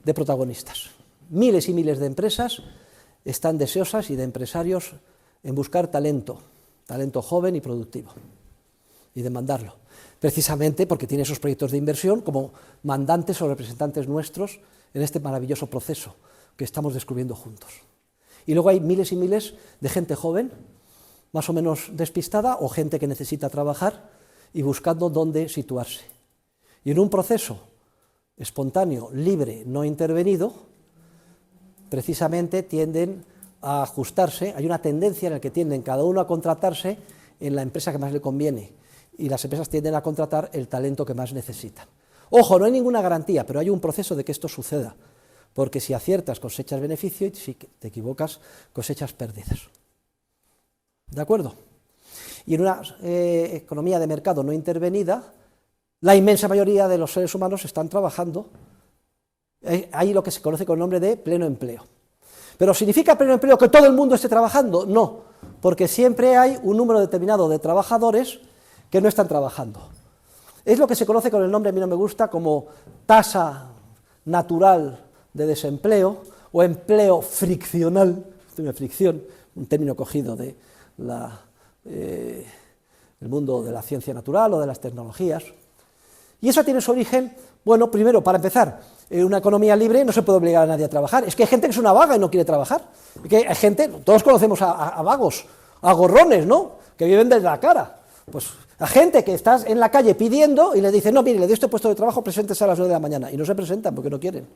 de protagonistas. Miles y miles de empresas están deseosas y de empresarios en buscar talento joven y productivo, y demandarlo, precisamente porque tiene esos proyectos de inversión como mandantes o representantes nuestros en este maravilloso proceso que estamos descubriendo juntos. Y luego hay miles y miles de gente joven, más o menos despistada, o gente que necesita trabajar y buscando dónde situarse. Y en un proceso espontáneo, libre, no intervenido, precisamente tienden a ajustarse, hay una tendencia en la que tienden cada uno a contratarse en la empresa que más le conviene, y las empresas tienden a contratar el talento que más necesitan. Ojo, no hay ninguna garantía, pero hay un proceso de que esto suceda, porque si aciertas cosechas beneficio y si te equivocas cosechas pérdidas. ¿De acuerdo? Y en una economía de mercado no intervenida, la inmensa mayoría de los seres humanos están trabajando. Hay lo que se conoce con el nombre de pleno empleo. ¿Pero significa pleno empleo que todo el mundo esté trabajando? No, porque siempre hay un número determinado de trabajadores que no están trabajando. Es lo que se conoce con el nombre, a mí no me gusta, como tasa natural de desempleo o empleo friccional, fricción, un término cogido de el mundo de la ciencia natural o de las tecnologías. Y eso tiene su origen, bueno, primero, para empezar, en una economía libre no se puede obligar a nadie a trabajar. Es que hay gente que es una vaga y no quiere trabajar. Es que hay gente, todos conocemos a vagos, a gorrones, ¿no?, que viven desde la cara. Pues a gente que estás en la calle pidiendo y le dicen, no, mire, le doy este puesto de trabajo, preséntese a las 9 de la mañana. Y no se presentan porque no quieren.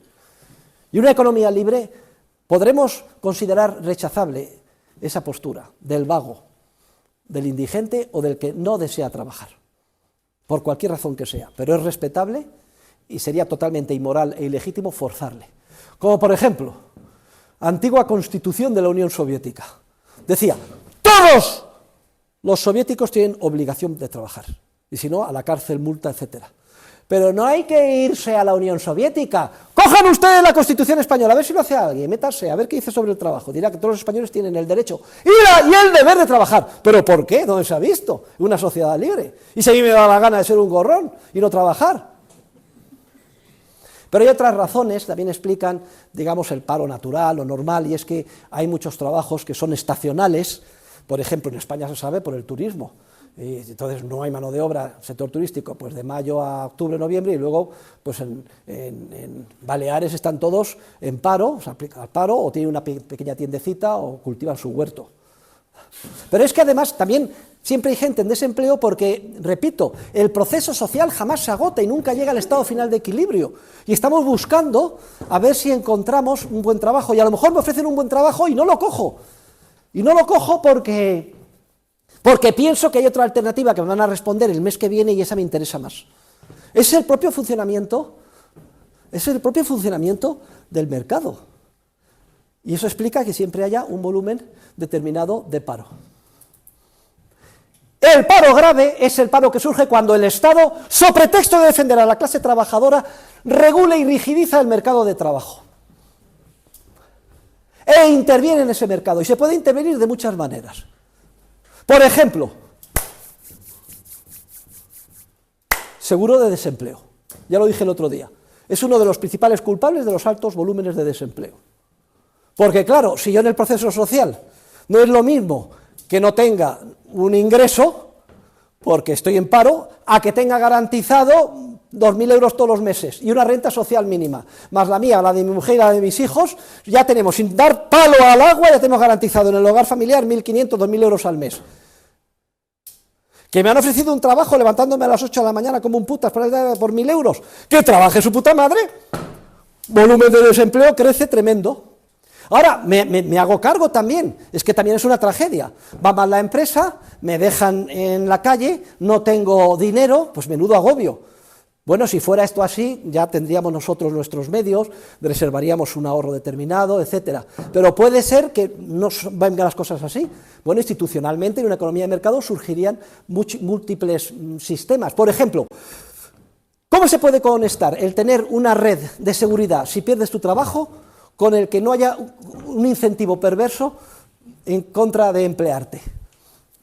Y una economía libre, podremos considerar rechazable esa postura del vago, del indigente o del que no desea trabajar, por cualquier razón que sea, pero es respetable y sería totalmente inmoral e ilegítimo forzarle. Como por ejemplo, antigua Constitución de la Unión Soviética. Decía, todos los soviéticos tienen obligación de trabajar, y si no, a la cárcel, multa, etc. Pero no hay que irse a la Unión Soviética. Cojan ustedes la Constitución española, a ver si lo hace alguien, métanse, a ver qué dice sobre el trabajo. Dirá que todos los españoles tienen el derecho y el deber de trabajar. ¿Pero por qué? ¿Dónde se ha visto? Una sociedad libre. Y si a mí me da la gana de ser un gorrón y no trabajar. Pero hay otras razones, también explican, digamos, el paro natural o normal, y es que hay muchos trabajos que son estacionales. Por ejemplo, en España se sabe por el turismo. Y entonces no hay mano de obra, sector turístico, pues de mayo a octubre, noviembre, y luego pues en Baleares están todos en paro, se aplica al paro, o tienen una pequeña tiendecita o cultivan su huerto. Pero es que además también siempre hay gente en desempleo porque, repito, el proceso social jamás se agota y nunca llega al estado final de equilibrio. Y estamos buscando a ver si encontramos un buen trabajo, y a lo mejor me ofrecen un buen trabajo y no lo cojo. Y no lo cojo porque pienso que hay otra alternativa que me van a responder el mes que viene y esa me interesa más. Es el propio funcionamiento del mercado. Y eso explica que siempre haya un volumen determinado de paro. El paro grave es el paro que surge cuando el Estado, so pretexto de defender a la clase trabajadora, regula y rigidiza el mercado de trabajo. E interviene en ese mercado, y se puede intervenir de muchas maneras. Por ejemplo, seguro de desempleo. Ya lo dije el otro día. Es uno de los principales culpables de los altos volúmenes de desempleo. Porque claro, si yo en el proceso social no es lo mismo que no tenga un ingreso, porque estoy en paro, a que tenga garantizado 2.000 euros todos los meses y una renta social mínima, más la mía, la de mi mujer y la de mis hijos, ya tenemos, sin dar palo al agua, ya tenemos garantizado en el hogar familiar 1.500, 2.000 euros al mes. Que me han ofrecido un trabajo levantándome a las 8 de la mañana como un putas por 1.000 euros, que trabaje su puta madre, volumen de desempleo crece tremendo. Ahora, me hago cargo también, es que también es una tragedia. Va mal la empresa, me dejan en la calle, no tengo dinero, pues menudo agobio. Bueno, si fuera esto así, ya tendríamos nosotros nuestros medios, reservaríamos un ahorro determinado, etcétera. Pero puede ser que no vengan las cosas así. Bueno, institucionalmente en una economía de mercado surgirían múltiples sistemas. Por ejemplo, ¿cómo se puede conectar el tener una red de seguridad si pierdes tu trabajo con el que no haya un incentivo perverso en contra de emplearte?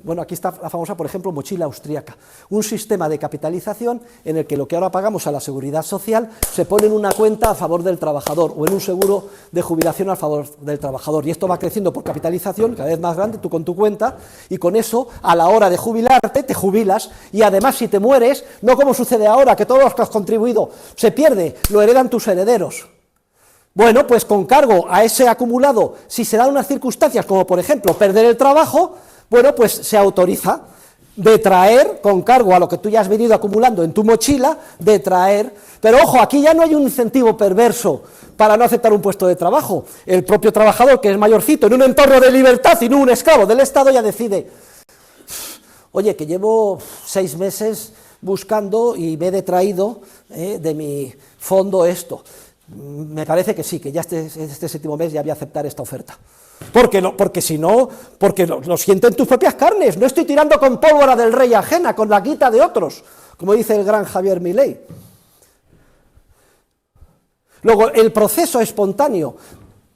Bueno, aquí está la famosa, por ejemplo, mochila austríaca, un sistema de capitalización en el que lo que ahora pagamos a la seguridad social se pone en una cuenta a favor del trabajador o en un seguro de jubilación a favor del trabajador, y esto va creciendo por capitalización, cada vez más grande, tú con tu cuenta, y con eso, a la hora de jubilarte, te jubilas, y además si te mueres, no como sucede ahora, que todo lo que has contribuido se pierde, lo heredan tus herederos. Bueno, pues con cargo a ese acumulado, si se dan unas circunstancias como por ejemplo perder el trabajo, bueno, pues se autoriza detraer, con cargo a lo que tú ya has venido acumulando en tu mochila, detraer, pero ojo, aquí ya no hay un incentivo perverso para no aceptar un puesto de trabajo. El propio trabajador, que es mayorcito, en un entorno de libertad y no un esclavo del Estado, ya decide, oye, que llevo 6 meses buscando y me he detraído de mi fondo esto. Me parece que sí, que ya este 7º mes ya voy a aceptar esta oferta. Porque si no, porque lo siento en tus propias carnes, no estoy tirando con pólvora del rey ajena, con la guita de otros, como dice el gran Javier Milei. Luego, el proceso espontáneo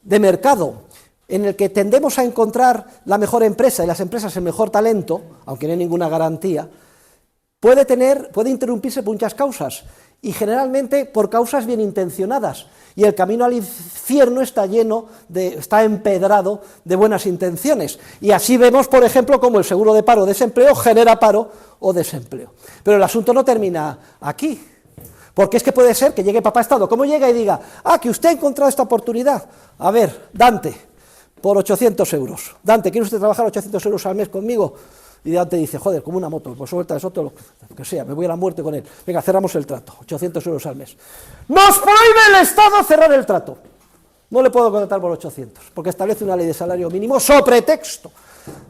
de mercado, en el que tendemos a encontrar la mejor empresa y las empresas el mejor talento, aunque no hay ninguna garantía, puede interrumpirse por muchas causas, y generalmente por causas bien intencionadas, y el camino al infierno está está empedrado de buenas intenciones, y así vemos, por ejemplo, cómo el seguro de paro o desempleo genera paro o desempleo. Pero el asunto no termina aquí, porque es que puede ser que llegue papá Estado, ¿cómo llega y diga, que usted ha encontrado esta oportunidad? A ver, Dante, por 800 euros, Dante, ¿quiere usted trabajar 800 euros al mes conmigo? Y Dante dice, joder, como una moto, pues suelta eso, todo lo que sea, me voy a la muerte con él. Venga, cerramos el trato, 800 euros al mes. ¡Nos prohíbe el Estado cerrar el trato! No le puedo contratar por 800, porque establece una ley de salario mínimo sobre texto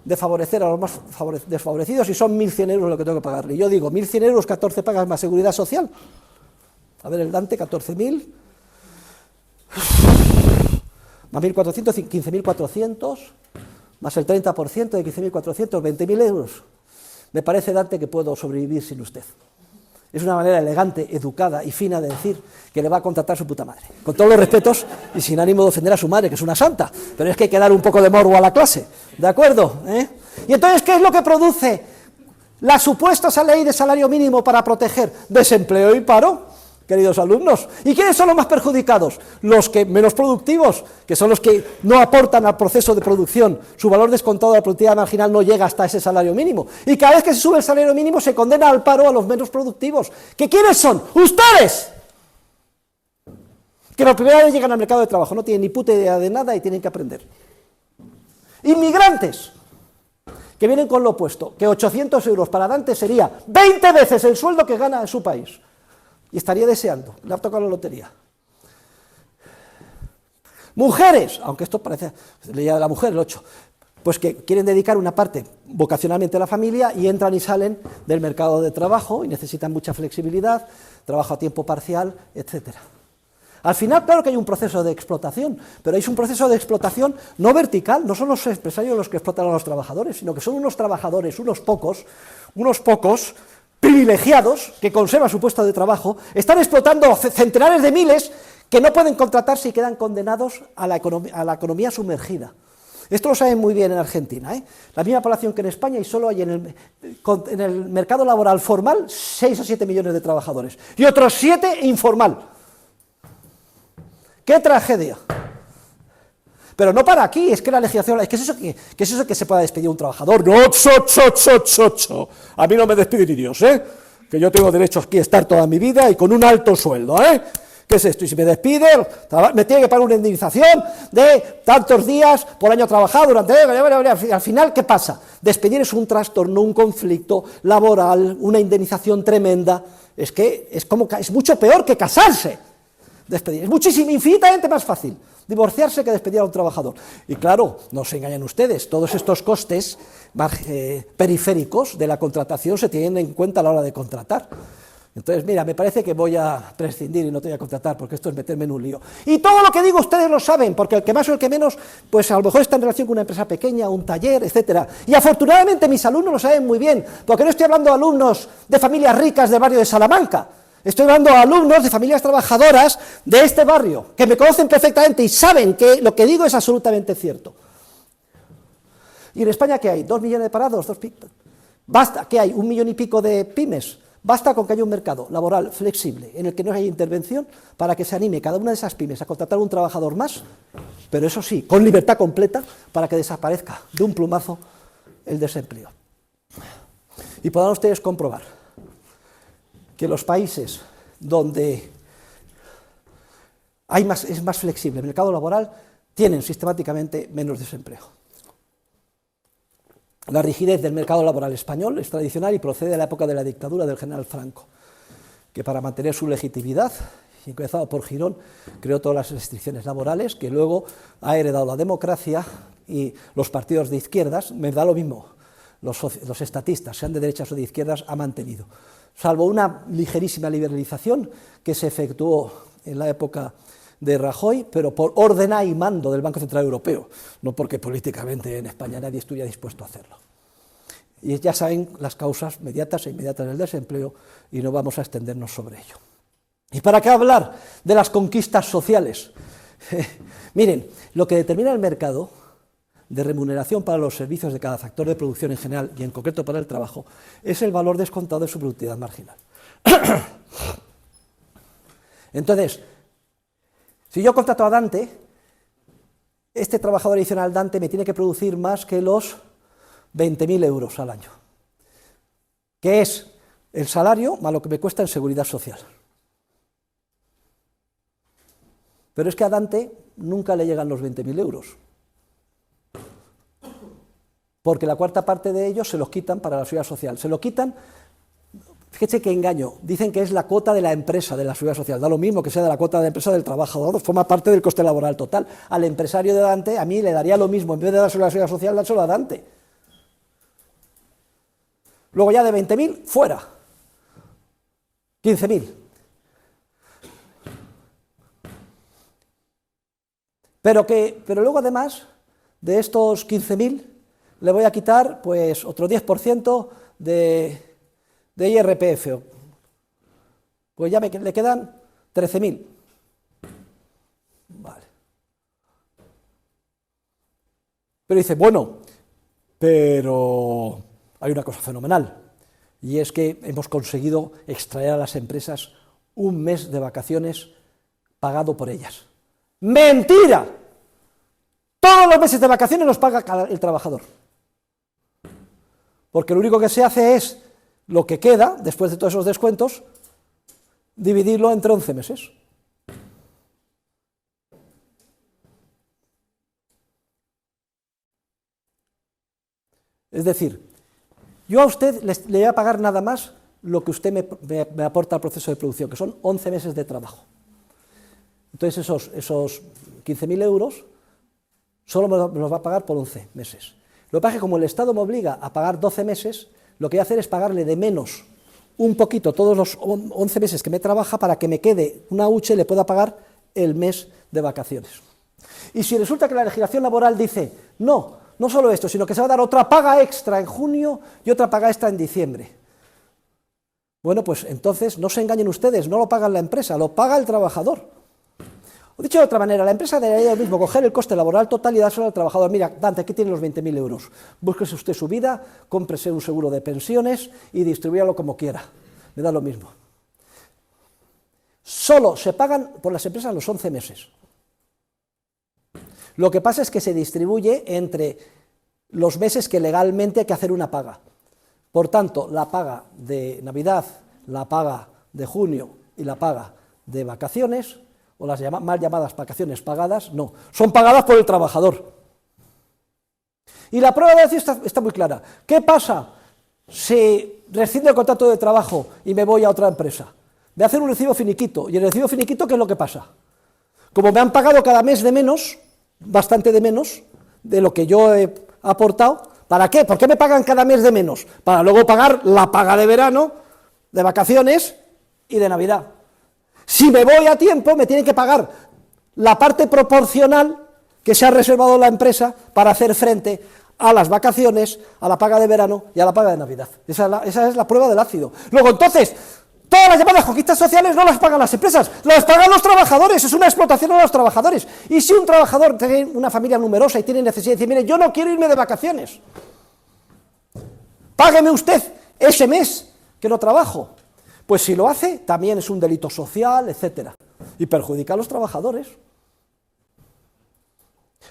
de favorecer a los más desfavorecidos, y son 1.100 euros lo que tengo que pagarle. Y yo digo, 1.100 euros, 14 pagas más seguridad social. A ver, el Dante, 14.000, más 1.400, 15.400... más el 30% de 15.400, 20.000 euros. Me parece, Dante, que puedo sobrevivir sin usted. Es una manera elegante, educada y fina de decir que le va a contratar su puta madre. Con todos los respetos y sin ánimo de ofender a su madre, que es una santa, pero es que hay que dar un poco de morbo a la clase, ¿de acuerdo? Y entonces, ¿qué es lo que produce la supuesta ley de salario mínimo para proteger desempleo y paro? Queridos alumnos, ¿y quiénes son los más perjudicados? Los que menos productivos, que son los que no aportan al proceso de producción, su valor descontado de la productividad marginal no llega hasta ese salario mínimo, y cada vez que se sube el salario mínimo se condena al paro a los menos productivos. ¿Que quiénes son? ¡Ustedes! Que la primera vez llegan al mercado de trabajo, no tienen ni puta idea de nada y tienen que aprender. Inmigrantes, que vienen con lo opuesto, que 800 euros para Dante sería 20 veces el sueldo que gana en su país. Y estaría deseando, le ha tocado la lotería. Mujeres, aunque esto parece, leía de la mujer el 8, pues que quieren dedicar una parte vocacionalmente a la familia y entran y salen del mercado de trabajo y necesitan mucha flexibilidad, trabajo a tiempo parcial, etcétera. Al final, claro que hay un proceso de explotación, pero es un proceso de explotación no vertical, no son los empresarios los que explotan a los trabajadores, sino que son unos trabajadores, unos pocos, privilegiados, que conservan su puesto de trabajo, están explotando centenares de miles que no pueden contratarse y quedan condenados a la economía sumergida. Esto lo saben muy bien en Argentina, la misma población que en España, y solo hay en el mercado laboral formal 6 o 7 millones de trabajadores, y otros 7 informal. ¡Qué tragedia! Pero no para aquí, es que la legislación, ¿qué es eso que se pueda despedir a un trabajador? No, a mí no me despide ni Dios, que yo tengo derecho aquí a estar toda mi vida y con un alto sueldo, ¿Qué es esto? Y si me despide, me tiene que pagar una indemnización de tantos días por año trabajado durante... Al final, ¿qué pasa? Despedir es un trastorno, un conflicto laboral, una indemnización tremenda. Es que es mucho peor que casarse. Despedir. Es muchísimo, infinitamente más fácil divorciarse que despedir a un trabajador. Y claro, no se engañen ustedes, todos estos costes periféricos de la contratación se tienen en cuenta a la hora de contratar. Entonces, mira, me parece que voy a prescindir y no te voy a contratar, porque esto es meterme en un lío. Y todo lo que digo ustedes lo saben, porque el que más o el que menos, pues a lo mejor está en relación con una empresa pequeña, un taller, etcétera. Y afortunadamente mis alumnos lo saben muy bien, porque no estoy hablando de alumnos de familias ricas del barrio de Salamanca. Estoy hablando de alumnos de familias trabajadoras de este barrio, que me conocen perfectamente y saben que lo que digo es absolutamente cierto. ¿Y en España qué hay? ¿2 millones de parados? ¿Basta? ¿Qué hay? ¿1 millón y pico de pymes? Basta con que haya un mercado laboral flexible en el que no haya intervención para que se anime cada una de esas pymes a contratar un trabajador más, pero eso sí, con libertad completa, para que desaparezca de un plumazo el desempleo. Y podrán ustedes comprobar que los países donde es más flexible el mercado laboral tienen sistemáticamente menos desempleo. La rigidez del mercado laboral español es tradicional y procede de la época de la dictadura del general Franco, que para mantener su legitimidad, encabezado por Girón, creó todas las restricciones laborales que luego ha heredado la democracia y los partidos de izquierdas, me da lo mismo, los estatistas, sean de derechas o de izquierdas, ha mantenido. Salvo una ligerísima liberalización que se efectuó en la época de Rajoy, pero por orden y mando del Banco Central Europeo, no porque políticamente en España nadie estuviera dispuesto a hacerlo. Y ya saben las causas mediatas e inmediatas del desempleo y no vamos a extendernos sobre ello. ¿Y para qué hablar de las conquistas sociales? Miren, lo que determina el mercado de remuneración para los servicios de cada factor de producción en general y en concreto para el trabajo es el valor descontado de su productividad marginal. Entonces, si yo contrato a Dante, este trabajador adicional Dante me tiene que producir más que los 20.000 euros al año, que es el salario más lo que me cuesta en seguridad social. Pero es que a Dante nunca le llegan los 20.000 euros, porque la cuarta parte de ellos se los quitan para la seguridad social. Se lo quitan, fíjese qué engaño, dicen que es la cuota de la empresa de la seguridad social, da lo mismo que sea de la cuota de la empresa del trabajador, forma parte del coste laboral total. Al empresario de Dante, a mí le daría lo mismo, en vez de dárselo a la seguridad social, dárselo a Dante. Luego ya de 20.000, fuera. 15.000. Pero luego además de estos 15.000 le voy a quitar pues otro 10% de IRPF. Pues ya le quedan 13.000. Vale. Pero dice, bueno, pero hay una cosa fenomenal, y es que hemos conseguido extraer a las empresas un mes de vacaciones pagado por ellas. ¡Mentira! Todos los meses de vacaciones los paga el trabajador. Porque lo único que se hace es lo que queda, después de todos esos descuentos, dividirlo entre 11 meses. Es decir, yo a usted le voy a pagar nada más lo que usted me aporta al proceso de producción, que son 11 meses de trabajo. Entonces esos 15.000 euros solo me los va a pagar por 11 meses. Lo que pasa es que como el Estado me obliga a pagar 12 meses, lo que voy a hacer es pagarle de menos un poquito todos los 11 meses que me trabaja para que me quede una hucha y le pueda pagar el mes de vacaciones. Y si resulta que la legislación laboral dice, no solo esto, sino que se va a dar otra paga extra en junio y otra paga extra en diciembre. Bueno, pues entonces no se engañen ustedes, no lo paga la empresa, lo paga el trabajador. O dicho de otra manera, la empresa debería mismo coger el coste laboral total y dárselo al trabajador. Mira, Dante, aquí tiene los 20.000 euros. Búsquese usted su vida, cómprese un seguro de pensiones y distribúyalo como quiera. Me da lo mismo. Solo se pagan por las empresas los 11 meses. Lo que pasa es que se distribuye entre los meses que legalmente hay que hacer una paga. Por tanto, la paga de Navidad, la paga de junio y la paga de vacaciones, o las mal llamadas vacaciones pagadas, no, son pagadas por el trabajador. Y la prueba de ello está muy clara. ¿Qué pasa si rescindo el contrato de trabajo y me voy a otra empresa? Me hacen un recibo finiquito, y en el recibo finiquito, ¿qué es lo que pasa? Como me han pagado cada mes de menos, bastante de menos, de lo que yo he aportado, ¿para qué? ¿Por qué me pagan cada mes de menos? Para luego pagar la paga de verano, de vacaciones y de Navidad. Si me voy a tiempo, me tienen que pagar la parte proporcional que se ha reservado la empresa para hacer frente a las vacaciones, a la paga de verano y a la paga de Navidad. Esa es la prueba del ácido. Luego, entonces, todas las llamadas conquistas sociales no las pagan las empresas, las pagan los trabajadores, es una explotación a los trabajadores. Y si un trabajador tiene una familia numerosa y tiene necesidad de decir, mire, yo no quiero irme de vacaciones, págueme usted ese mes que no trabajo. Pues si lo hace, también es un delito social, etcétera, y perjudica a los trabajadores.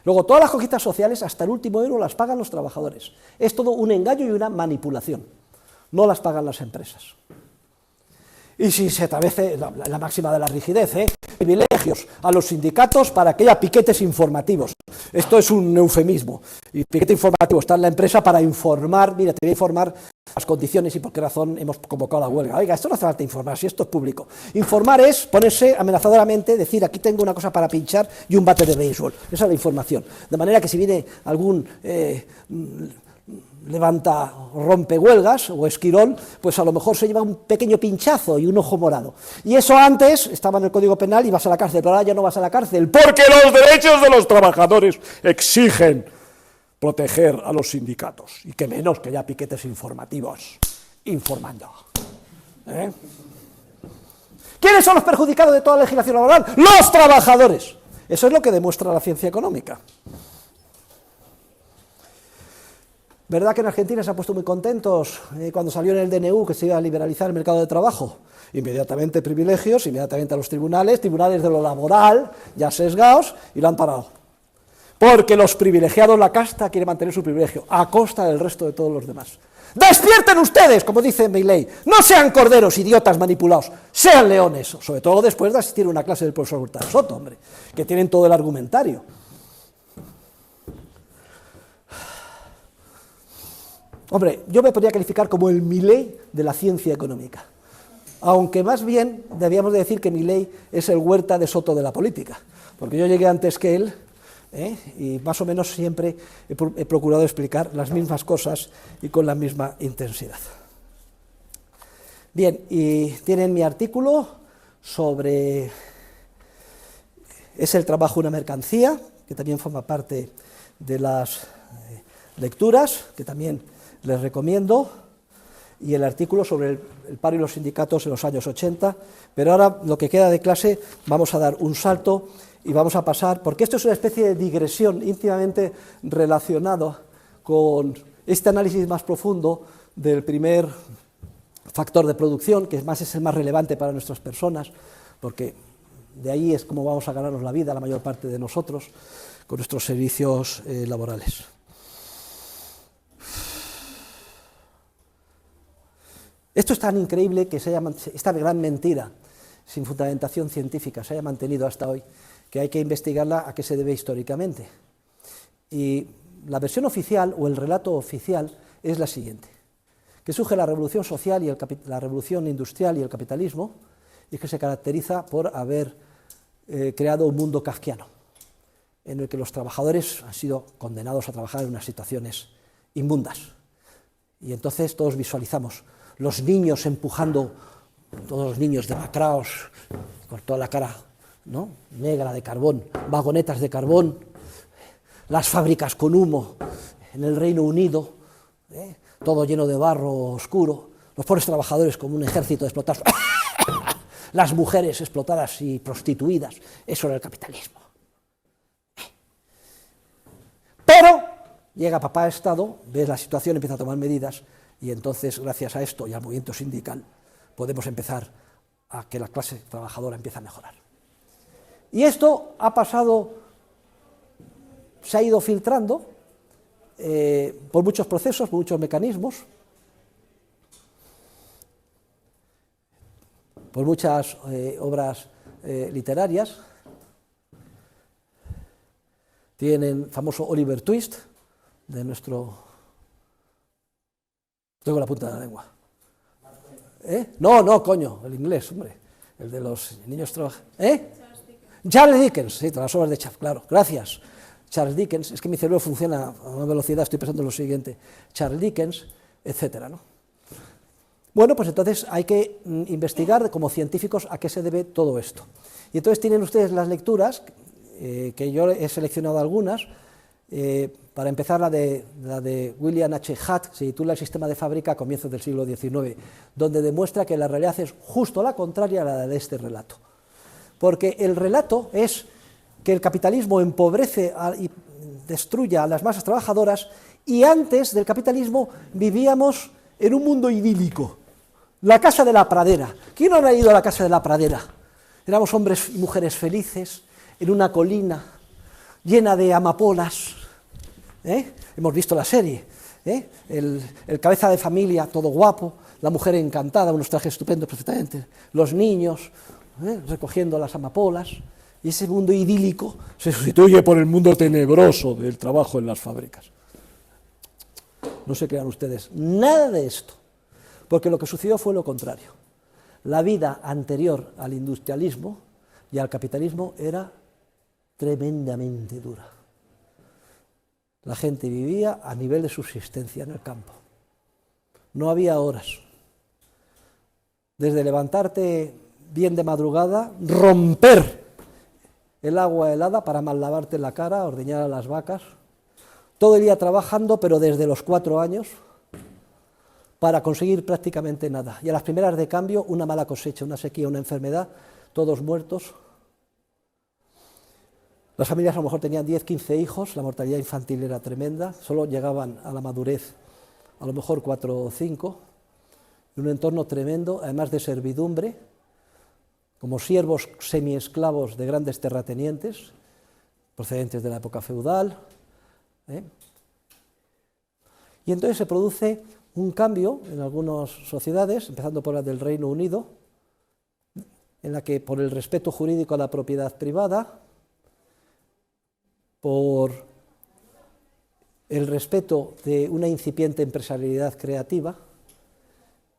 Luego, todas las conquistas sociales, hasta el último euro, las pagan los trabajadores. Es todo un engaño y una manipulación. No las pagan las empresas. Y si se establece la máxima de la rigidez, privilegios a los sindicatos para que haya piquetes informativos. Esto es un eufemismo. Y piquete informativo está en la empresa para informar, mira, te voy a informar las condiciones y por qué razón hemos convocado la huelga. Oiga, esto no hace falta informar, si esto es público. Informar es ponerse amenazadoramente, decir, aquí tengo una cosa para pinchar y un bate de béisbol. Esa es la información. De manera que si viene algún levanta rompehuelgas o esquirol, pues a lo mejor se lleva un pequeño pinchazo y un ojo morado. Y eso antes estaba en el Código Penal y vas a la cárcel, pero ahora ya no vas a la cárcel, porque los derechos de los trabajadores exigen proteger a los sindicatos, y que menos que haya piquetes informativos, informando. ¿Quiénes son los perjudicados de toda la legislación laboral? ¡Los trabajadores! Eso es lo que demuestra la ciencia económica. ¿Verdad que en Argentina se han puesto muy contentos cuando salió en el DNU que se iba a liberalizar el mercado de trabajo? Inmediatamente privilegios, inmediatamente a los tribunales de lo laboral, ya sesgados, y lo han parado. Porque los privilegiados, la casta, quiere mantener su privilegio, a costa del resto de todos los demás. ¡Despierten ustedes!, como dice Milei, no sean corderos, idiotas manipulados, sean leones, sobre todo después de asistir a una clase del profesor Hurtado Soto, hombre, que tienen todo el argumentario. Hombre, yo me podría calificar como el Milei de la ciencia económica, aunque más bien debíamos de decir que Milei es el Huerta de Soto de la política, porque yo llegué antes que él, y más o menos siempre he procurado explicar las mismas cosas y con la misma intensidad. Bien, y tienen mi artículo sobre ¿es el trabajo una mercancía?, que también forma parte de las lecturas, que también les recomiendo, y el artículo sobre el paro y los sindicatos en los años 80, pero ahora lo que queda de clase vamos a dar un salto y vamos a pasar, porque esto es una especie de digresión íntimamente relacionado con este análisis más profundo del primer factor de producción, que más es el más relevante para nuestras personas, porque de ahí es como vamos a ganarnos la vida la mayor parte de nosotros, con nuestros servicios laborales. Esto es tan increíble que esta gran mentira, sin fundamentación científica, se haya mantenido hasta hoy, que hay que investigarla a qué se debe históricamente. Y la versión oficial, o el relato oficial, es la siguiente, que surge la revolución social y la revolución industrial y el capitalismo, y que se caracteriza por haber creado un mundo kafkiano, en el que los trabajadores han sido condenados a trabajar en unas situaciones inmundas. Y entonces todos visualizamos los niños empujando, todos los niños demacrados, con toda la cara, ¿no?, negra de carbón, vagonetas de carbón, las fábricas con humo en el Reino Unido, todo lleno de barro oscuro, los pobres trabajadores como un ejército de explotados, las mujeres explotadas y prostituidas. Eso era el capitalismo. Pero llega papá Estado, ve la situación, empieza a tomar medidas, y entonces, gracias a esto y al movimiento sindical, podemos empezar a que la clase trabajadora empiece a mejorar. Y esto ha pasado, se ha ido filtrando por muchos procesos, por muchos mecanismos, por muchas obras literarias. Tienen el famoso Oliver Twist, de nuestro... Tengo la punta de la lengua. No, coño, el inglés, hombre. El de los niños trabajadores. Charles Dickens, sí, todas las obras de Charles, claro, gracias. Charles Dickens, es que mi cerebro funciona a una velocidad, estoy pensando en lo siguiente. Charles Dickens, etcétera, ¿no? Bueno, pues entonces hay que investigar como científicos a qué se debe todo esto. Y entonces tienen ustedes las lecturas, que yo he seleccionado algunas. Para empezar, la de William H. Hutt, se titula El sistema de fábrica a comienzos del siglo XIX, donde demuestra que la realidad es justo la contraria a la de este relato. Porque el relato es que el capitalismo empobrece y destruye a las masas trabajadoras, y antes del capitalismo vivíamos en un mundo idílico. La casa de la pradera. ¿Quién no ha ido a la casa de la pradera? Éramos hombres y mujeres felices, en una colina llena de amapolas. Hemos visto la serie, el cabeza de familia todo guapo, la mujer encantada, unos trajes estupendos perfectamente, los niños recogiendo las amapolas, y ese mundo idílico se sustituye por el mundo tenebroso del trabajo en las fábricas. No se crean ustedes nada de esto, porque lo que sucedió fue lo contrario. La vida anterior al industrialismo y al capitalismo era tremendamente dura. La gente vivía a nivel de subsistencia en el campo. No había horas. Desde levantarte bien de madrugada, romper el agua helada para mal lavarte la cara, ordeñar a las vacas, todo el día trabajando, pero desde los 4 años, para conseguir prácticamente nada. Y a las primeras de cambio, una mala cosecha, una sequía, una enfermedad, todos muertos. Las familias a lo mejor tenían 10, 15 hijos, la mortalidad infantil era tremenda, solo llegaban a la madurez a lo mejor 4 o 5, en un entorno tremendo, además de servidumbre, como siervos semiesclavos de grandes terratenientes, procedentes de la época feudal. Y entonces se produce un cambio en algunas sociedades, empezando por la del Reino Unido, en la que por el respeto jurídico a la propiedad privada, por el respeto de una incipiente empresarialidad creativa,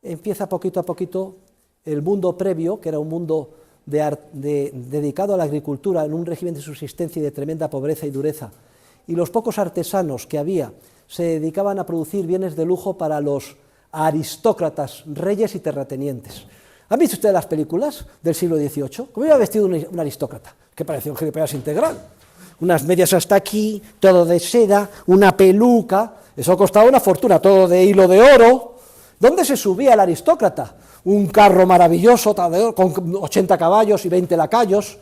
empieza poquito a poquito el mundo previo, que era un mundo dedicado a la agricultura en un régimen de subsistencia y de tremenda pobreza y dureza, y los pocos artesanos que había se dedicaban a producir bienes de lujo para los aristócratas, reyes y terratenientes. ¿Han visto ustedes las películas del siglo XVIII? ¿Cómo iba vestido un aristócrata? Que parecía un gilipollas integral. Unas medias hasta aquí, todo de seda, una peluca, eso costaba una fortuna, todo de hilo de oro. ¿Dónde se subía el aristócrata? Un carro maravilloso con 80 caballos y 20 lacayos.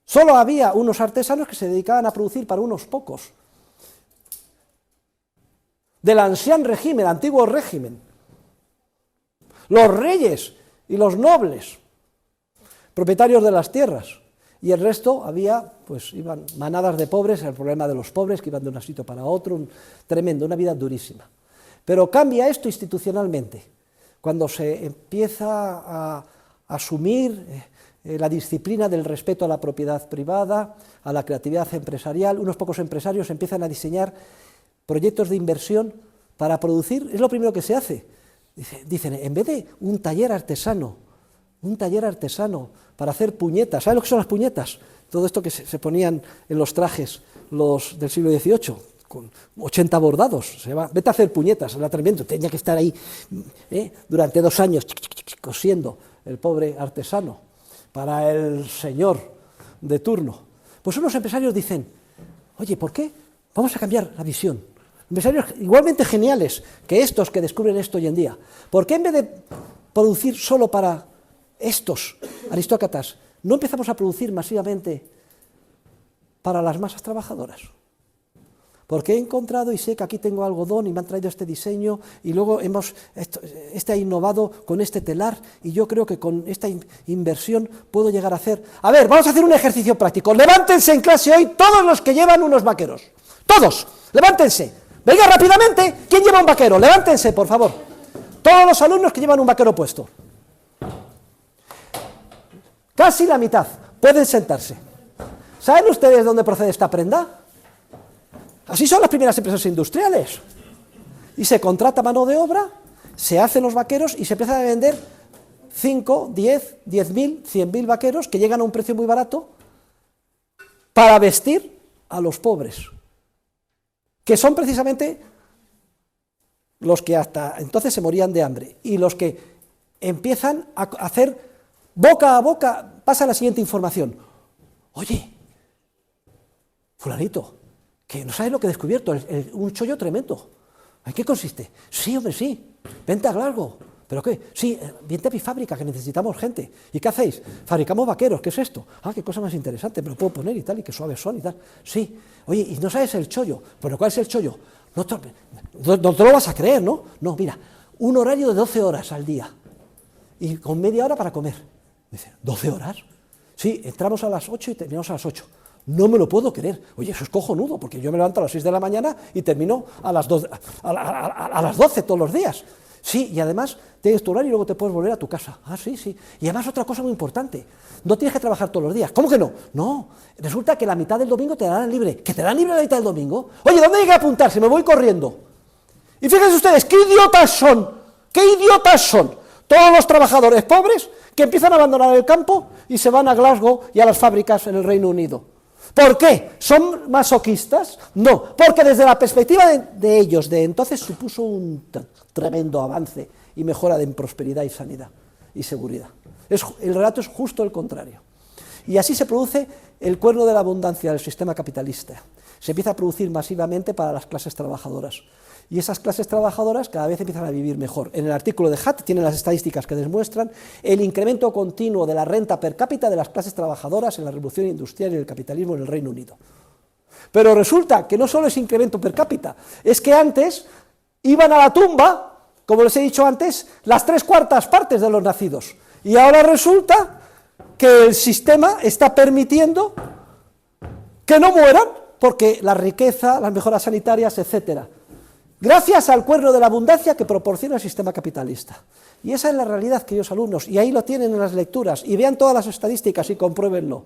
Solo había unos artesanos que se dedicaban a producir para unos pocos. Del ancien régimen, antiguo régimen. Los reyes y los nobles, propietarios de las tierras, y el resto había, pues iban manadas de pobres, el problema de los pobres que iban de un sitio para otro, tremendo, una vida durísima. Pero cambia esto institucionalmente, cuando se empieza a asumir la disciplina del respeto a la propiedad privada, a la creatividad empresarial. Unos pocos empresarios empiezan a diseñar proyectos de inversión para producir, es lo primero que se hace. Dicen, en vez de un taller artesano para hacer puñetas, ¿saben lo que son las puñetas? Todo esto que se ponían en los trajes los del siglo XVIII, con 80 bordados, vete a hacer puñetas, era tremendo, tenía que estar ahí durante 2 años cosiendo el pobre artesano para el señor de turno. Pues unos empresarios dicen, oye, ¿por qué? Vamos a cambiar la visión. Empresarios igualmente geniales que estos que descubren esto hoy en día. ¿Por qué en vez de producir solo para estos aristócratas, no empezamos a producir masivamente para las masas trabajadoras? Porque he encontrado y sé que aquí tengo algodón y me han traído este diseño y luego ha innovado con este telar y yo creo que con esta inversión puedo llegar a hacer... A ver, vamos a hacer un ejercicio práctico. Levántense en clase hoy todos los que llevan unos vaqueros. Todos, levántense. Venga rápidamente, ¿quién lleva un vaquero? Levántense, por favor. Todos los alumnos que llevan un vaquero puesto. Casi la mitad. Pueden sentarse. ¿Saben ustedes de dónde procede esta prenda? Así son las primeras empresas industriales. Y se contrata mano de obra, se hacen los vaqueros y se empiezan a vender 5, 10, 10.000, 100.000 vaqueros que llegan a un precio muy barato para vestir a los pobres, que son precisamente los que hasta entonces se morían de hambre y los que empiezan a hacer boca a boca, pasa la siguiente información. Oye, fulanito, que no sabes lo que he descubierto, un chollo tremendo. ¿En qué consiste? Sí, hombre, sí, vente a Glasgow. ¿Pero qué? Sí, vente a mi fábrica, que necesitamos gente. ¿Y qué hacéis? Fabricamos vaqueros, ¿qué es esto? Ah, qué cosa más interesante, me lo puedo poner y tal, y qué suaves son y tal. Sí, oye, ¿y no sabes el chollo? ¿Pero cuál es el chollo? No te lo vas a creer, ¿no? No, mira, un horario de 12 horas al día, y con media hora para comer. Me dice, ¿12 horas? Sí, entramos a las 8 y terminamos a las 8. No me lo puedo creer. Oye, eso es cojonudo, porque yo me levanto a las 6 de la mañana y termino a las 12, a las 12 todos los días. Sí, y además tienes tu horario y luego te puedes volver a tu casa. Ah, sí, sí. Y además otra cosa muy importante, no tienes que trabajar todos los días. ¿Cómo que no? No, resulta que la mitad del domingo te darán libre. ¿Que te dan libre la mitad del domingo? Oye, ¿dónde hay que apuntarse? Me voy corriendo. Y fíjense ustedes, ¿qué idiotas son? ¿Qué idiotas son? Todos los trabajadores pobres que empiezan a abandonar el campo y se van a Glasgow y a las fábricas en el Reino Unido. ¿Por qué? ¿Son masoquistas? No, porque desde la perspectiva de ellos de entonces supuso un tremendo avance y mejora en prosperidad y sanidad y seguridad. El relato es justo el contrario. Y así se produce el cuerno de la abundancia del sistema capitalista. Se empieza a producir masivamente para las clases trabajadoras. Y esas clases trabajadoras cada vez empiezan a vivir mejor. En el artículo de Hutt tienen las estadísticas que demuestran el incremento continuo de la renta per cápita de las clases trabajadoras en la revolución industrial y el capitalismo en el Reino Unido. Pero resulta que no solo es incremento per cápita, es que antes iban a la tumba, como les he dicho antes, las 3/4 partes de los nacidos. Y ahora resulta que el sistema está permitiendo que no mueran, porque la riqueza, las mejoras sanitarias, etcétera, gracias al cuerno de la abundancia que proporciona el sistema capitalista. Y esa es la realidad, queridos alumnos, y ahí lo tienen en las lecturas, y vean todas las estadísticas y compruébenlo.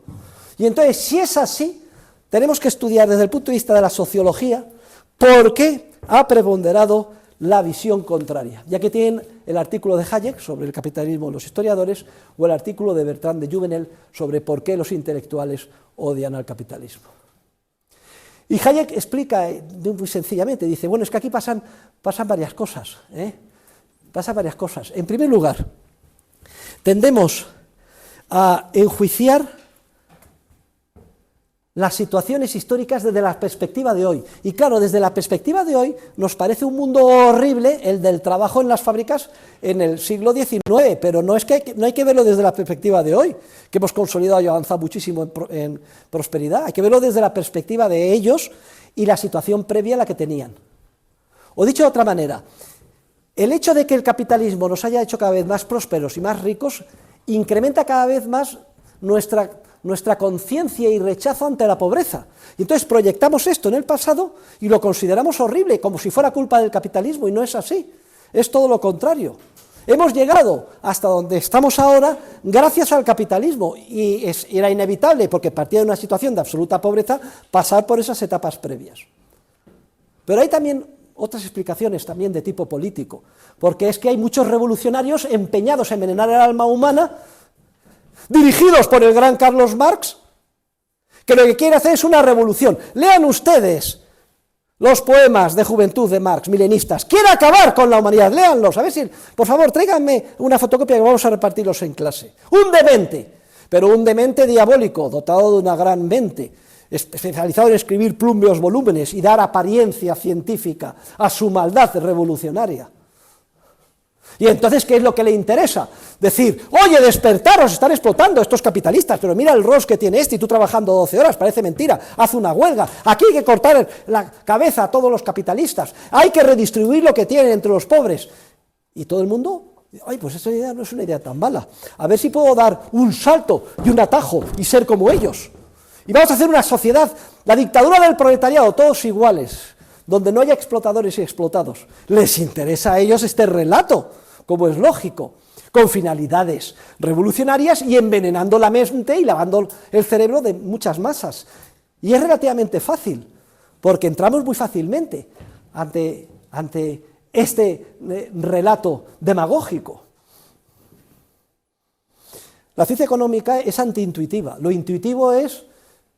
Y entonces, si es así, tenemos que estudiar desde el punto de vista de la sociología por qué ha preponderado la visión contraria, ya que tienen el artículo de Hayek sobre el capitalismo de los historiadores o el artículo de Bertrand de Jouvenel sobre por qué los intelectuales odian al capitalismo. Y Hayek explica muy sencillamente, dice, bueno, es que aquí pasan varias cosas, pasan varias cosas. En primer lugar, tendemos a enjuiciar las situaciones históricas desde la perspectiva de hoy. Y claro, desde la perspectiva de hoy nos parece un mundo horrible el del trabajo en las fábricas en el siglo XIX, pero no hay que verlo desde la perspectiva de hoy, que hemos consolidado y avanzado muchísimo en prosperidad, hay que verlo desde la perspectiva de ellos y la situación previa a la que tenían. O dicho de otra manera, el hecho de que el capitalismo nos haya hecho cada vez más prósperos y más ricos incrementa cada vez más nuestra conciencia y rechazo ante la pobreza. Y entonces proyectamos esto en el pasado y lo consideramos horrible, como si fuera culpa del capitalismo, y no es así, es todo lo contrario. Hemos llegado hasta donde estamos ahora gracias al capitalismo, y era inevitable, porque partía de una situación de absoluta pobreza, pasar por esas etapas previas. Pero hay también otras explicaciones también de tipo político, porque es que hay muchos revolucionarios empeñados en envenenar el alma humana, dirigidos por el gran Carlos Marx, que lo que quiere hacer es una revolución. Lean ustedes los poemas de juventud de Marx, milenistas. Quiere acabar con la humanidad, léanlos. A ver si, por favor, tráiganme una fotocopia que vamos a repartirlos en clase. Un demente, pero un demente diabólico, dotado de una gran mente, especializado en escribir plumbeos volúmenes y dar apariencia científica a su maldad revolucionaria. Y entonces, ¿qué es lo que le interesa? Decir, oye, despertaros, están explotando estos capitalistas, pero mira el rol que tiene este y tú trabajando 12 horas, parece mentira, haz una huelga, aquí hay que cortar la cabeza a todos los capitalistas, hay que redistribuir lo que tienen entre los pobres. Y todo el mundo, ay, pues esa idea no es una idea tan mala, a ver si puedo dar un salto y un atajo y ser como ellos. Y vamos a hacer una sociedad, la dictadura del proletariado, todos iguales, donde no haya explotadores y explotados. Les interesa a ellos este relato, como es lógico, con finalidades revolucionarias y envenenando la mente y lavando el cerebro de muchas masas. Y es relativamente fácil, porque entramos muy fácilmente ante este relato demagógico. La ciencia económica es antiintuitiva. Lo intuitivo es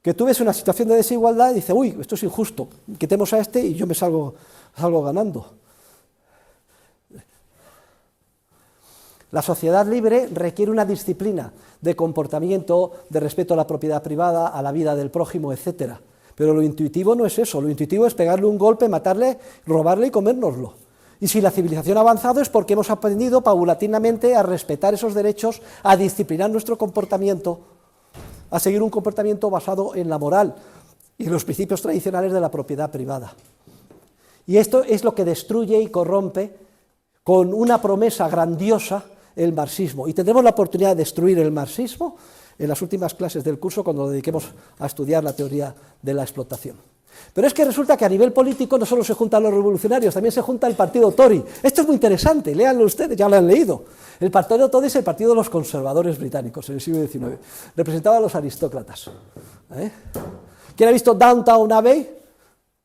que tú ves una situación de desigualdad y dices, uy, esto es injusto, quitemos a este y yo me salgo ganando. La sociedad libre requiere una disciplina de comportamiento, de respeto a la propiedad privada, a la vida del prójimo, etc. Pero lo intuitivo no es eso, lo intuitivo es pegarle un golpe, matarle, robarle y comérnoslo. Y si la civilización ha avanzado es porque hemos aprendido paulatinamente a respetar esos derechos, a disciplinar nuestro comportamiento, a seguir un comportamiento basado en la moral y en los principios tradicionales de la propiedad privada. Y esto es lo que destruye y corrompe con una promesa grandiosa el marxismo. Y tendremos la oportunidad de destruir el marxismo en las últimas clases del curso cuando nos dediquemos a estudiar la teoría de la explotación. Pero es que resulta que a nivel político no solo se juntan los revolucionarios, también se junta el partido Tory. Esto es muy interesante, léanlo ustedes, ya lo han leído. El partido Tory es el partido de los conservadores británicos en el siglo XIX. Representaba a los aristócratas. ¿Quién ha visto Downton Abbey?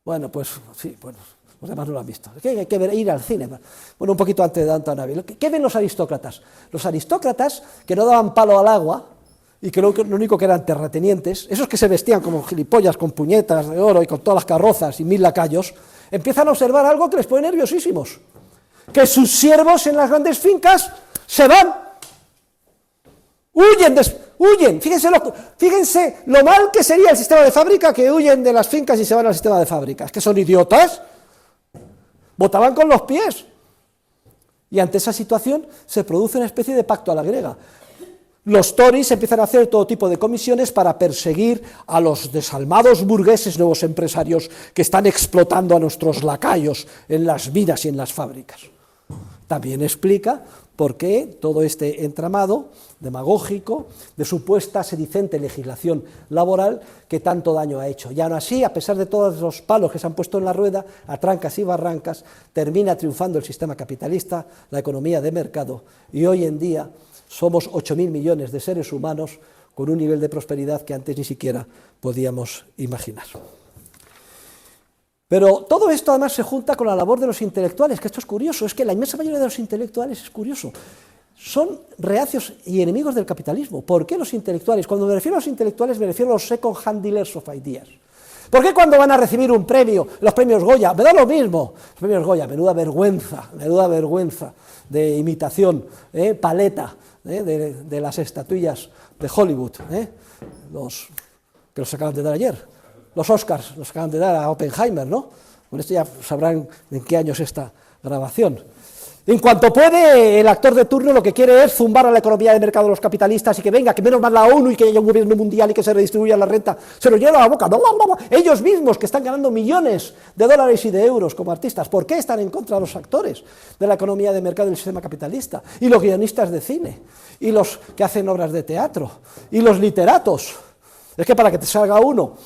Bueno, pues sí, bueno, los demás no lo han visto. Hay que ir al cine. Bueno, un poquito antes de Downton Abbey. ¿Qué ven los aristócratas? Los aristócratas que no daban palo al agua y que lo único que eran terratenientes, esos que se vestían como gilipollas con puñetas de oro y con todas las carrozas y 1000 lacayos, empiezan a observar algo que les pone nerviosísimos, que sus siervos en las grandes fincas se van, huyen, fíjense lo mal que sería el sistema de fábrica, que huyen de las fincas y se van al sistema de fábricas, que son idiotas, votaban con los pies, y ante esa situación se produce una especie de pacto a la griega. los Tories empiezan a hacer todo tipo de comisiones para perseguir a los desalmados burgueses, nuevos empresarios que están explotando a nuestros lacayos en las minas y en las fábricas. También explica por qué todo este entramado demagógico de supuesta sedicente legislación laboral que tanto daño ha hecho. Y aún así, a pesar de todos los palos que se han puesto en la rueda, a trancas y barrancas, termina triunfando el sistema capitalista, la economía de mercado, y hoy en día somos 8.000 millones de seres humanos con un nivel de prosperidad que antes ni siquiera podíamos imaginar. Pero todo esto además se junta con la labor de los intelectuales, que esto es curioso, es que la inmensa mayoría de los intelectuales, es curioso, son reacios y enemigos del capitalismo. ¿Por qué los intelectuales? Cuando me refiero a los intelectuales me refiero a los second-hand dealers of ideas. ¿Por qué cuando van a recibir un premio, los premios Goya, me da lo mismo? Los premios Goya, menuda vergüenza de imitación, paleta, de las estatuillas de Hollywood, que los acaban de dar ayer. Los Oscars los acaban de dar a Oppenheimer, ¿no? Con esto ya sabrán en qué año es esta grabación. En cuanto puede, el actor de turno lo que quiere es zumbar a la economía de mercado de los capitalistas y que venga, que menos mal la ONU y que haya un gobierno mundial y que se redistribuya la renta. Se lo lleva a la boca. No. Ellos mismos que están ganando millones de dólares y de euros como artistas. ¿Por qué están en contra de los actores de la economía de mercado del sistema capitalista? Y los guionistas de cine, y los que hacen obras de teatro, y los literatos. Es que para que te salga uno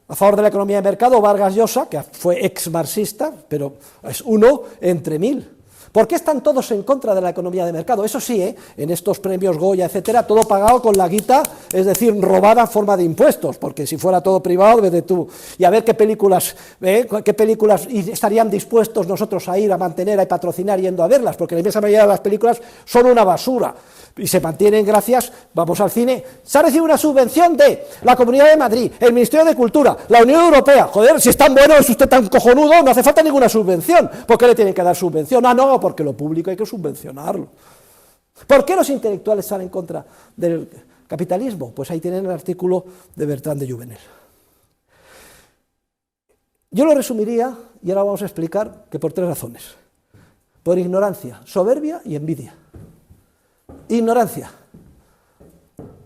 a favor de la economía de mercado, Vargas Llosa, que fue ex-marxista, pero es uno entre 1000. ¿Por qué están todos en contra de la economía de mercado? Eso sí, en estos premios Goya, etcétera, todo pagado con la guita, es decir, robada en forma de impuestos, porque si fuera todo privado, vete tú. Y a ver qué películas estarían dispuestos nosotros a ir a mantener, a patrocinar yendo a verlas, porque la inmensa mayoría de las películas son una basura. Y se mantienen gracias, vamos al cine, se ha recibido una subvención de la Comunidad de Madrid, el Ministerio de Cultura, la Unión Europea. Joder, si es tan bueno, es usted tan cojonudo, no hace falta ninguna subvención. ¿Por qué le tienen que dar subvención? Ah, no, porque lo público hay que subvencionarlo. ¿Por qué los intelectuales salen en contra del capitalismo? Pues ahí tienen el artículo de Bertrand de Jouvenel. Yo lo resumiría, y ahora vamos a explicar, que por 3 razones. Por ignorancia, soberbia y envidia. Ignorancia.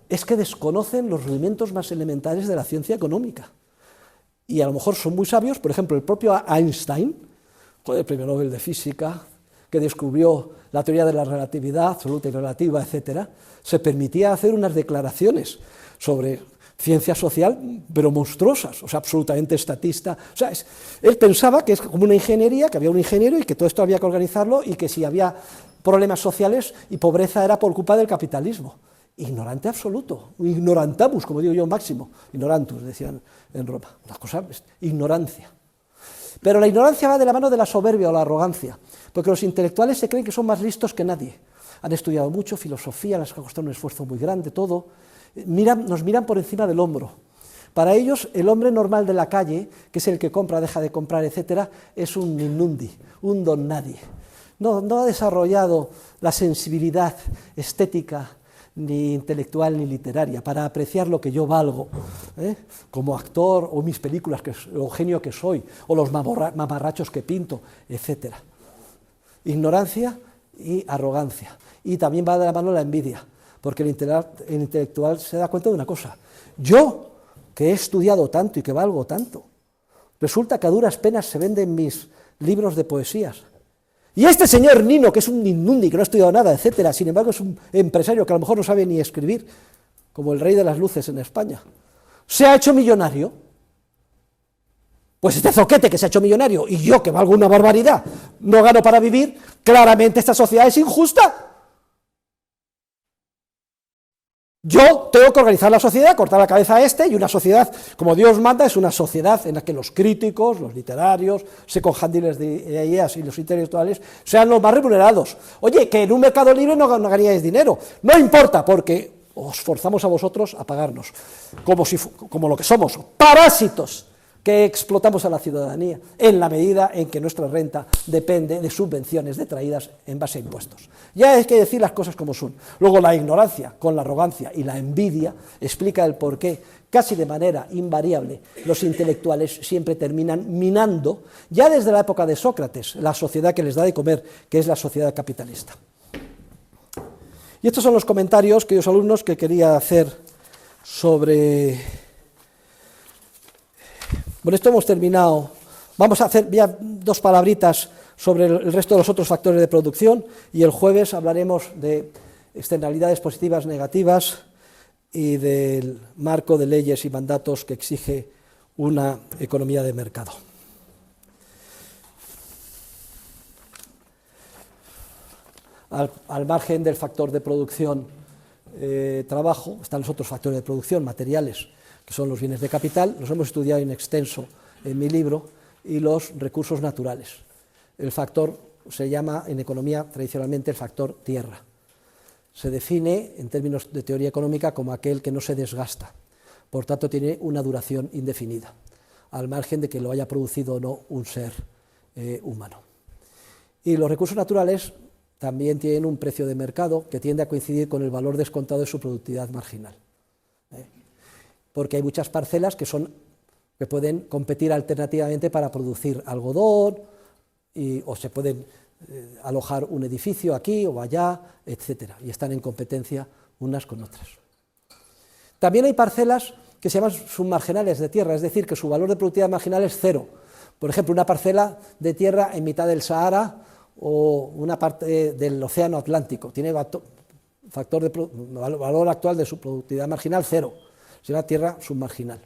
Es que desconocen los rudimentos más elementales de la ciencia económica. Y a lo mejor son muy sabios, por ejemplo, el propio Einstein, el premio Nobel de Física, que descubrió la teoría de la relatividad absoluta y relativa, etcétera, se permitía hacer unas declaraciones sobre ciencia social, pero monstruosas, o sea, absolutamente estatista. O sea, él pensaba que es como una ingeniería, que había un ingeniero y que todo esto había que organizarlo y que si había problemas sociales y pobreza era por culpa del capitalismo. Ignorante absoluto, ignorantamus, como digo yo, máximo, ignorantus, decían en Roma. La cosa es ignorancia. Pero la ignorancia va de la mano de la soberbia o la arrogancia, porque los intelectuales se creen que son más listos que nadie. Han estudiado mucho, filosofía, les ha costado un esfuerzo muy grande, todo. Nos miran por encima del hombro. Para ellos, el hombre normal de la calle, que es el que compra, deja de comprar, etcétera, es un ninnundi, un don nadie. No ha desarrollado la sensibilidad estética, ni intelectual, ni literaria, para apreciar lo que yo valgo, como actor, o mis películas, o genio que soy, o los mamarrachos que pinto, etcétera. Ignorancia y arrogancia. Y también va de la mano la envidia, porque el intelectual se da cuenta de una cosa. Yo, que he estudiado tanto y que valgo tanto, resulta que a duras penas se venden mis libros de poesías. Y este señor Nino, que es un inmundi, que no ha estudiado nada, etcétera, sin embargo es un empresario que a lo mejor no sabe ni escribir, como el rey de las luces en España, se ha hecho millonario. Pues este zoquete que se ha hecho millonario y yo, que valgo una barbaridad, no gano para vivir, claramente esta sociedad es injusta. Yo tengo que organizar la sociedad, cortar la cabeza a este, y una sociedad, como Dios manda, es una sociedad en la que los críticos, los literarios, second-hand dealers de ideas y los intelectuales sean los más remunerados. Oye, que en un mercado libre no ganáis dinero, no importa, porque os forzamos a vosotros a pagarnos, como lo que somos, parásitos, que explotamos a la ciudadanía en la medida en que nuestra renta depende de subvenciones detraídas en base a impuestos. Ya hay que decir las cosas como son. Luego la ignorancia con la arrogancia y la envidia explica el por qué, casi de manera invariable, los intelectuales siempre terminan minando, ya desde la época de Sócrates, la sociedad que les da de comer, que es la sociedad capitalista. Y estos son los comentarios, queridos alumnos, que quería hacer sobre... Bueno, esto hemos terminado. Vamos a hacer ya 2 palabritas sobre el resto de los otros factores de producción y el jueves hablaremos de externalidades positivas, negativas y del marco de leyes y mandatos que exige una economía de mercado. Al margen del factor de producción trabajo, están los otros factores de producción, materiales, que son los bienes de capital, los hemos estudiado en extenso en mi libro, y los recursos naturales. El factor se llama en economía tradicionalmente el factor tierra. Se define en términos de teoría económica como aquel que no se desgasta, por tanto tiene una duración indefinida, al margen de que lo haya producido o no un ser humano. Y los recursos naturales también tienen un precio de mercado que tiende a coincidir con el valor descontado de su productividad marginal. Porque hay muchas parcelas que pueden competir alternativamente para producir algodón, o se pueden alojar un edificio aquí o allá, etcétera, y están en competencia unas con otras. También hay parcelas que se llaman submarginales de tierra, es decir, que su valor de productividad marginal es 0. Por ejemplo, una parcela de tierra en mitad del Sahara o una parte del Océano Atlántico, tiene valor actual de su productividad marginal 0, es una tierra submarginal.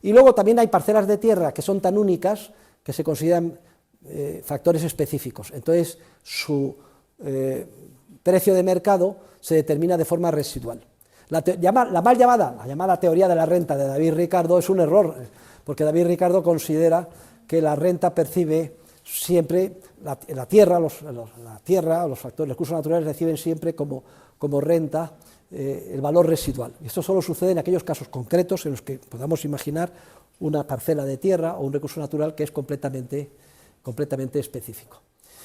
Y luego también hay parcelas de tierra que son tan únicas que se consideran factores específicos. Entonces, su precio de mercado se determina de forma residual. La mal llamada teoría de la renta de David Ricardo es un error, porque David Ricardo considera que la renta percibe siempre, la tierra, los factores, los recursos naturales reciben siempre como renta el valor residual. Y esto solo sucede en aquellos casos concretos en los que podamos imaginar una parcela de tierra o un recurso natural que es completamente específico.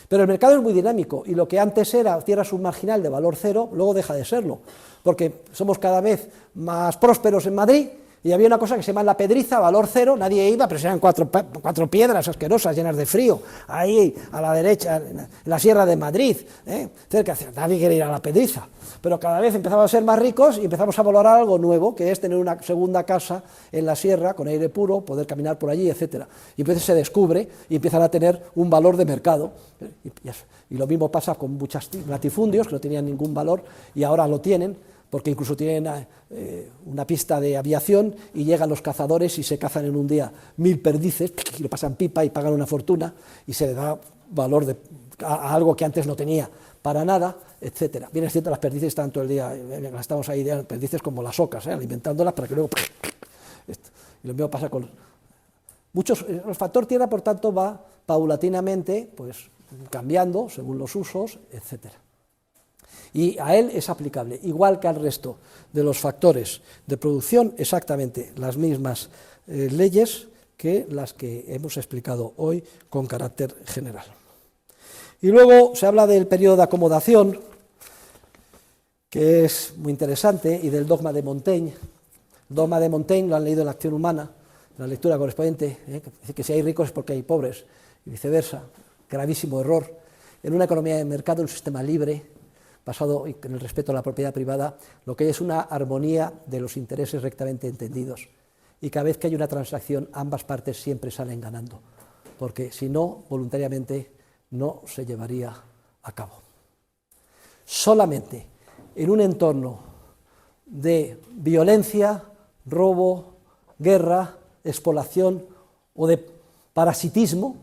Pero el mercado es muy dinámico y lo que antes era tierra submarginal de valor 0, luego deja de serlo, porque somos cada vez más prósperos en Madrid y había una cosa que se llama la pedriza, valor 0, nadie iba, pero eran cuatro piedras asquerosas, llenas de frío, ahí a la derecha, en la Sierra de Madrid, cerca, nadie quería ir a la pedriza. Pero cada vez empezamos a ser más ricos y empezamos a valorar algo nuevo, que es tener una segunda casa en la sierra, con aire puro, poder caminar por allí, etc. Y entonces se descubre y empiezan a tener un valor de mercado. Y lo mismo pasa con muchos latifundios que no tenían ningún valor y ahora lo tienen, porque incluso tienen una pista de aviación y llegan los cazadores y se cazan en un día 1000 perdices, y lo pasan pipa y pagan una fortuna, y se le da valor a algo que antes no tenía para nada, etcétera. Bien es cierto, las perdices están todo el día, estamos ahí, perdices como las ocas, alimentándolas para que luego... Y lo mismo pasa con muchos... El factor tierra, por tanto, va paulatinamente pues, cambiando según los usos, etcétera. Y a él es aplicable, igual que al resto de los factores de producción, exactamente las mismas leyes que las que hemos explicado hoy con carácter general. Y luego se habla del periodo de acomodación, que es muy interesante, y del dogma de Montaigne. El dogma de Montaigne lo han leído en La acción humana, en la lectura correspondiente, que dice que si hay ricos es porque hay pobres, y viceversa, gravísimo error. En una economía de mercado, un sistema libre, basado en el respeto a la propiedad privada, lo que hay es una armonía de los intereses rectamente entendidos, y cada vez que hay una transacción, ambas partes siempre salen ganando, porque si no, voluntariamente no se llevaría a cabo. Solamente en un entorno de violencia, robo, guerra, explotación o de parasitismo,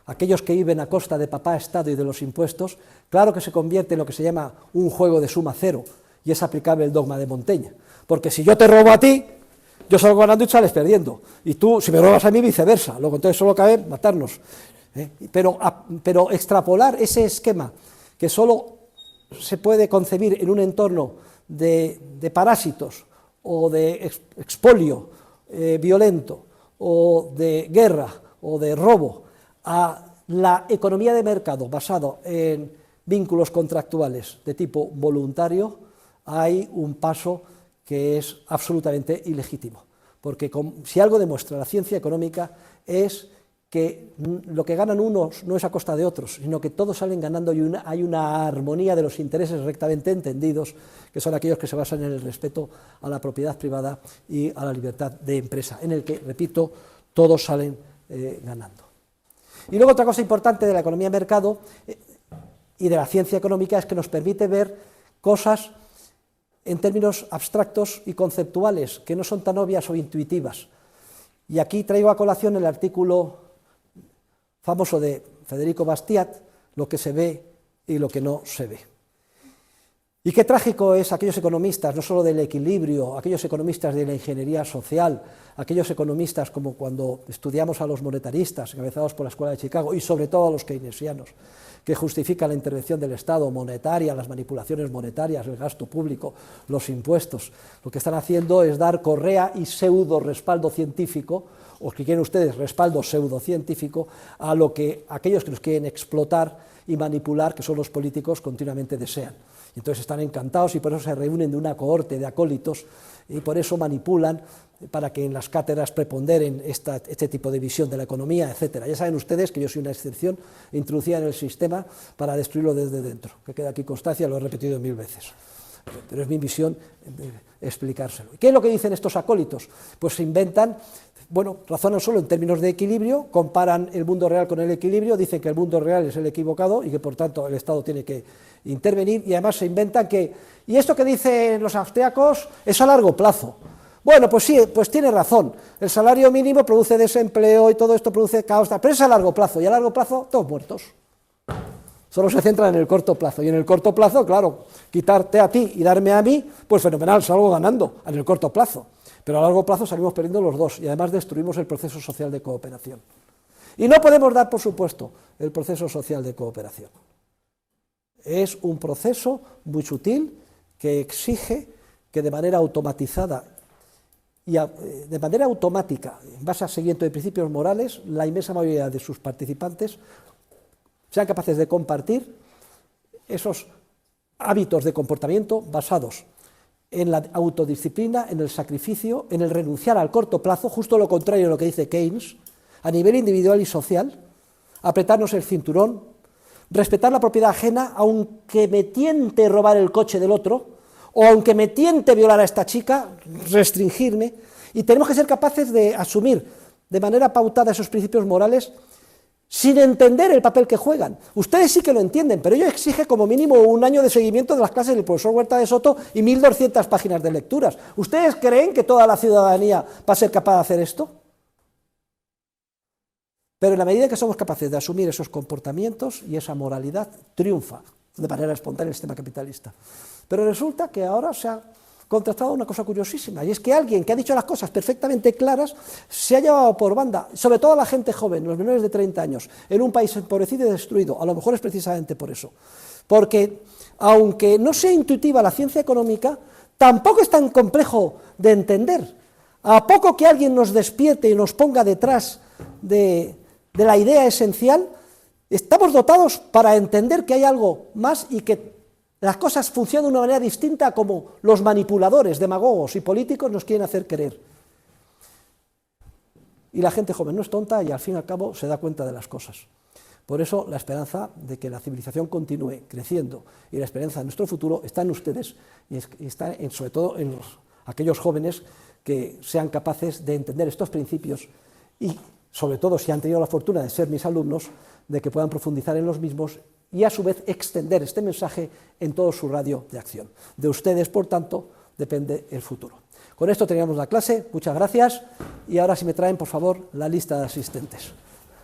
aquellos que viven a costa de papá Estado y de los impuestos, claro que se convierte en lo que se llama un juego de suma cero, y es aplicable el dogma de Montaigne, porque si yo te robo a ti, yo salgo ganando y sales perdiendo, y tú, si me robas a mí, viceversa, luego entonces solo cabe matarnos. Pero extrapolar ese esquema, que solo se puede concebir en un entorno de parásitos, o de expolio violento, o de guerra, o de robo, a la economía de mercado basado en vínculos contractuales de tipo voluntario, hay un paso que es absolutamente ilegítimo, porque si algo demuestra la ciencia económica es que lo que ganan unos no es a costa de otros, sino que todos salen ganando y hay una armonía de los intereses rectamente entendidos, que son aquellos que se basan en el respeto a la propiedad privada y a la libertad de empresa, en el que, repito, todos salen ganando. Y luego otra cosa importante de la economía de mercado y de la ciencia económica es que nos permite ver cosas en términos abstractos y conceptuales, que no son tan obvias o intuitivas. Y aquí traigo a colación el artículo famoso de Federico Bastiat, lo que se ve y lo que no se ve. Y qué trágico es aquellos economistas, no solo del equilibrio, aquellos economistas de la ingeniería social, aquellos economistas como cuando estudiamos a los monetaristas, encabezados por la Escuela de Chicago, y sobre todo a los keynesianos, que justifican la intervención del Estado monetaria, las manipulaciones monetarias, el gasto público, los impuestos. Lo que están haciendo es dar correa y pseudo respaldo científico, o que quieren ustedes respaldo pseudocientífico, a lo que aquellos que nos quieren explotar y manipular, que son los políticos, continuamente desean. Y entonces están encantados y por eso se reúnen de una cohorte de acólitos y por eso manipulan para que en las cátedras preponderen este tipo de visión de la economía, etcétera. Ya saben ustedes que yo soy una excepción introducida en el sistema para destruirlo desde dentro, que queda aquí constancia, lo he repetido 1000 veces. Pero es mi visión explicárselo. ¿Qué es lo que dicen estos acólitos? Pues se inventan, bueno, razonan solo en términos de equilibrio, comparan el mundo real con el equilibrio, dicen que el mundo real es el equivocado y que por tanto el Estado tiene que intervenir, y además se inventan que, y esto que dicen los austriacos es a largo plazo. Bueno, pues sí, pues tiene razón, el salario mínimo produce desempleo y todo esto produce caos, pero es a largo plazo, y a largo plazo todos muertos. Solo se centran en el corto plazo, y en el corto plazo, claro, quitarte a ti y darme a mí, pues fenomenal, salgo ganando en el corto plazo, pero a largo plazo salimos perdiendo los dos, y además destruimos el proceso social de cooperación. Y no podemos dar por supuesto el proceso social de cooperación. Es un proceso muy sutil que exige que de manera automatizada y de manera automática, en base a seguimiento de principios morales, la inmensa mayoría de sus participantes sean capaces de compartir esos hábitos de comportamiento basados en la autodisciplina, en el sacrificio, en el renunciar al corto plazo, justo lo contrario de lo que dice Keynes, a nivel individual y social, apretarnos el cinturón, respetar la propiedad ajena, aunque me tiente robar el coche del otro, o aunque me tiente violar a esta chica, restringirme, y tenemos que ser capaces de asumir de manera pautada esos principios morales sin entender el papel que juegan. Ustedes sí que lo entienden, pero ello exige como mínimo 1 año de seguimiento de las clases del profesor Huerta de Soto y 1200 páginas de lecturas. ¿Ustedes creen que toda la ciudadanía va a ser capaz de hacer esto? Pero en la medida que somos capaces de asumir esos comportamientos y esa moralidad, triunfa de manera espontánea el sistema capitalista. Pero resulta que ahora se ha contrastado una cosa curiosísima, y es que alguien que ha dicho las cosas perfectamente claras se ha llevado por banda, sobre todo a la gente joven, los menores de 30 años, en un país empobrecido y destruido. A lo mejor es precisamente por eso. Porque, aunque no sea intuitiva la ciencia económica, tampoco es tan complejo de entender. A poco que alguien nos despierte y nos ponga detrás de la idea esencial, estamos dotados para entender que hay algo más y que las cosas funcionan de una manera distinta a como los manipuladores, demagogos y políticos nos quieren hacer creer. Y la gente joven no es tonta y al fin y al cabo se da cuenta de las cosas. Por eso la esperanza de que la civilización continúe creciendo y la esperanza de nuestro futuro está en ustedes y está sobre todo en aquellos jóvenes que sean capaces de entender estos principios y sobre todo si han tenido la fortuna de ser mis alumnos, de que puedan profundizar en los mismos y a su vez extender este mensaje en todo su radio de acción. De ustedes, por tanto, depende el futuro. Con esto terminamos la clase, muchas gracias, y ahora si me traen, por favor, la lista de asistentes.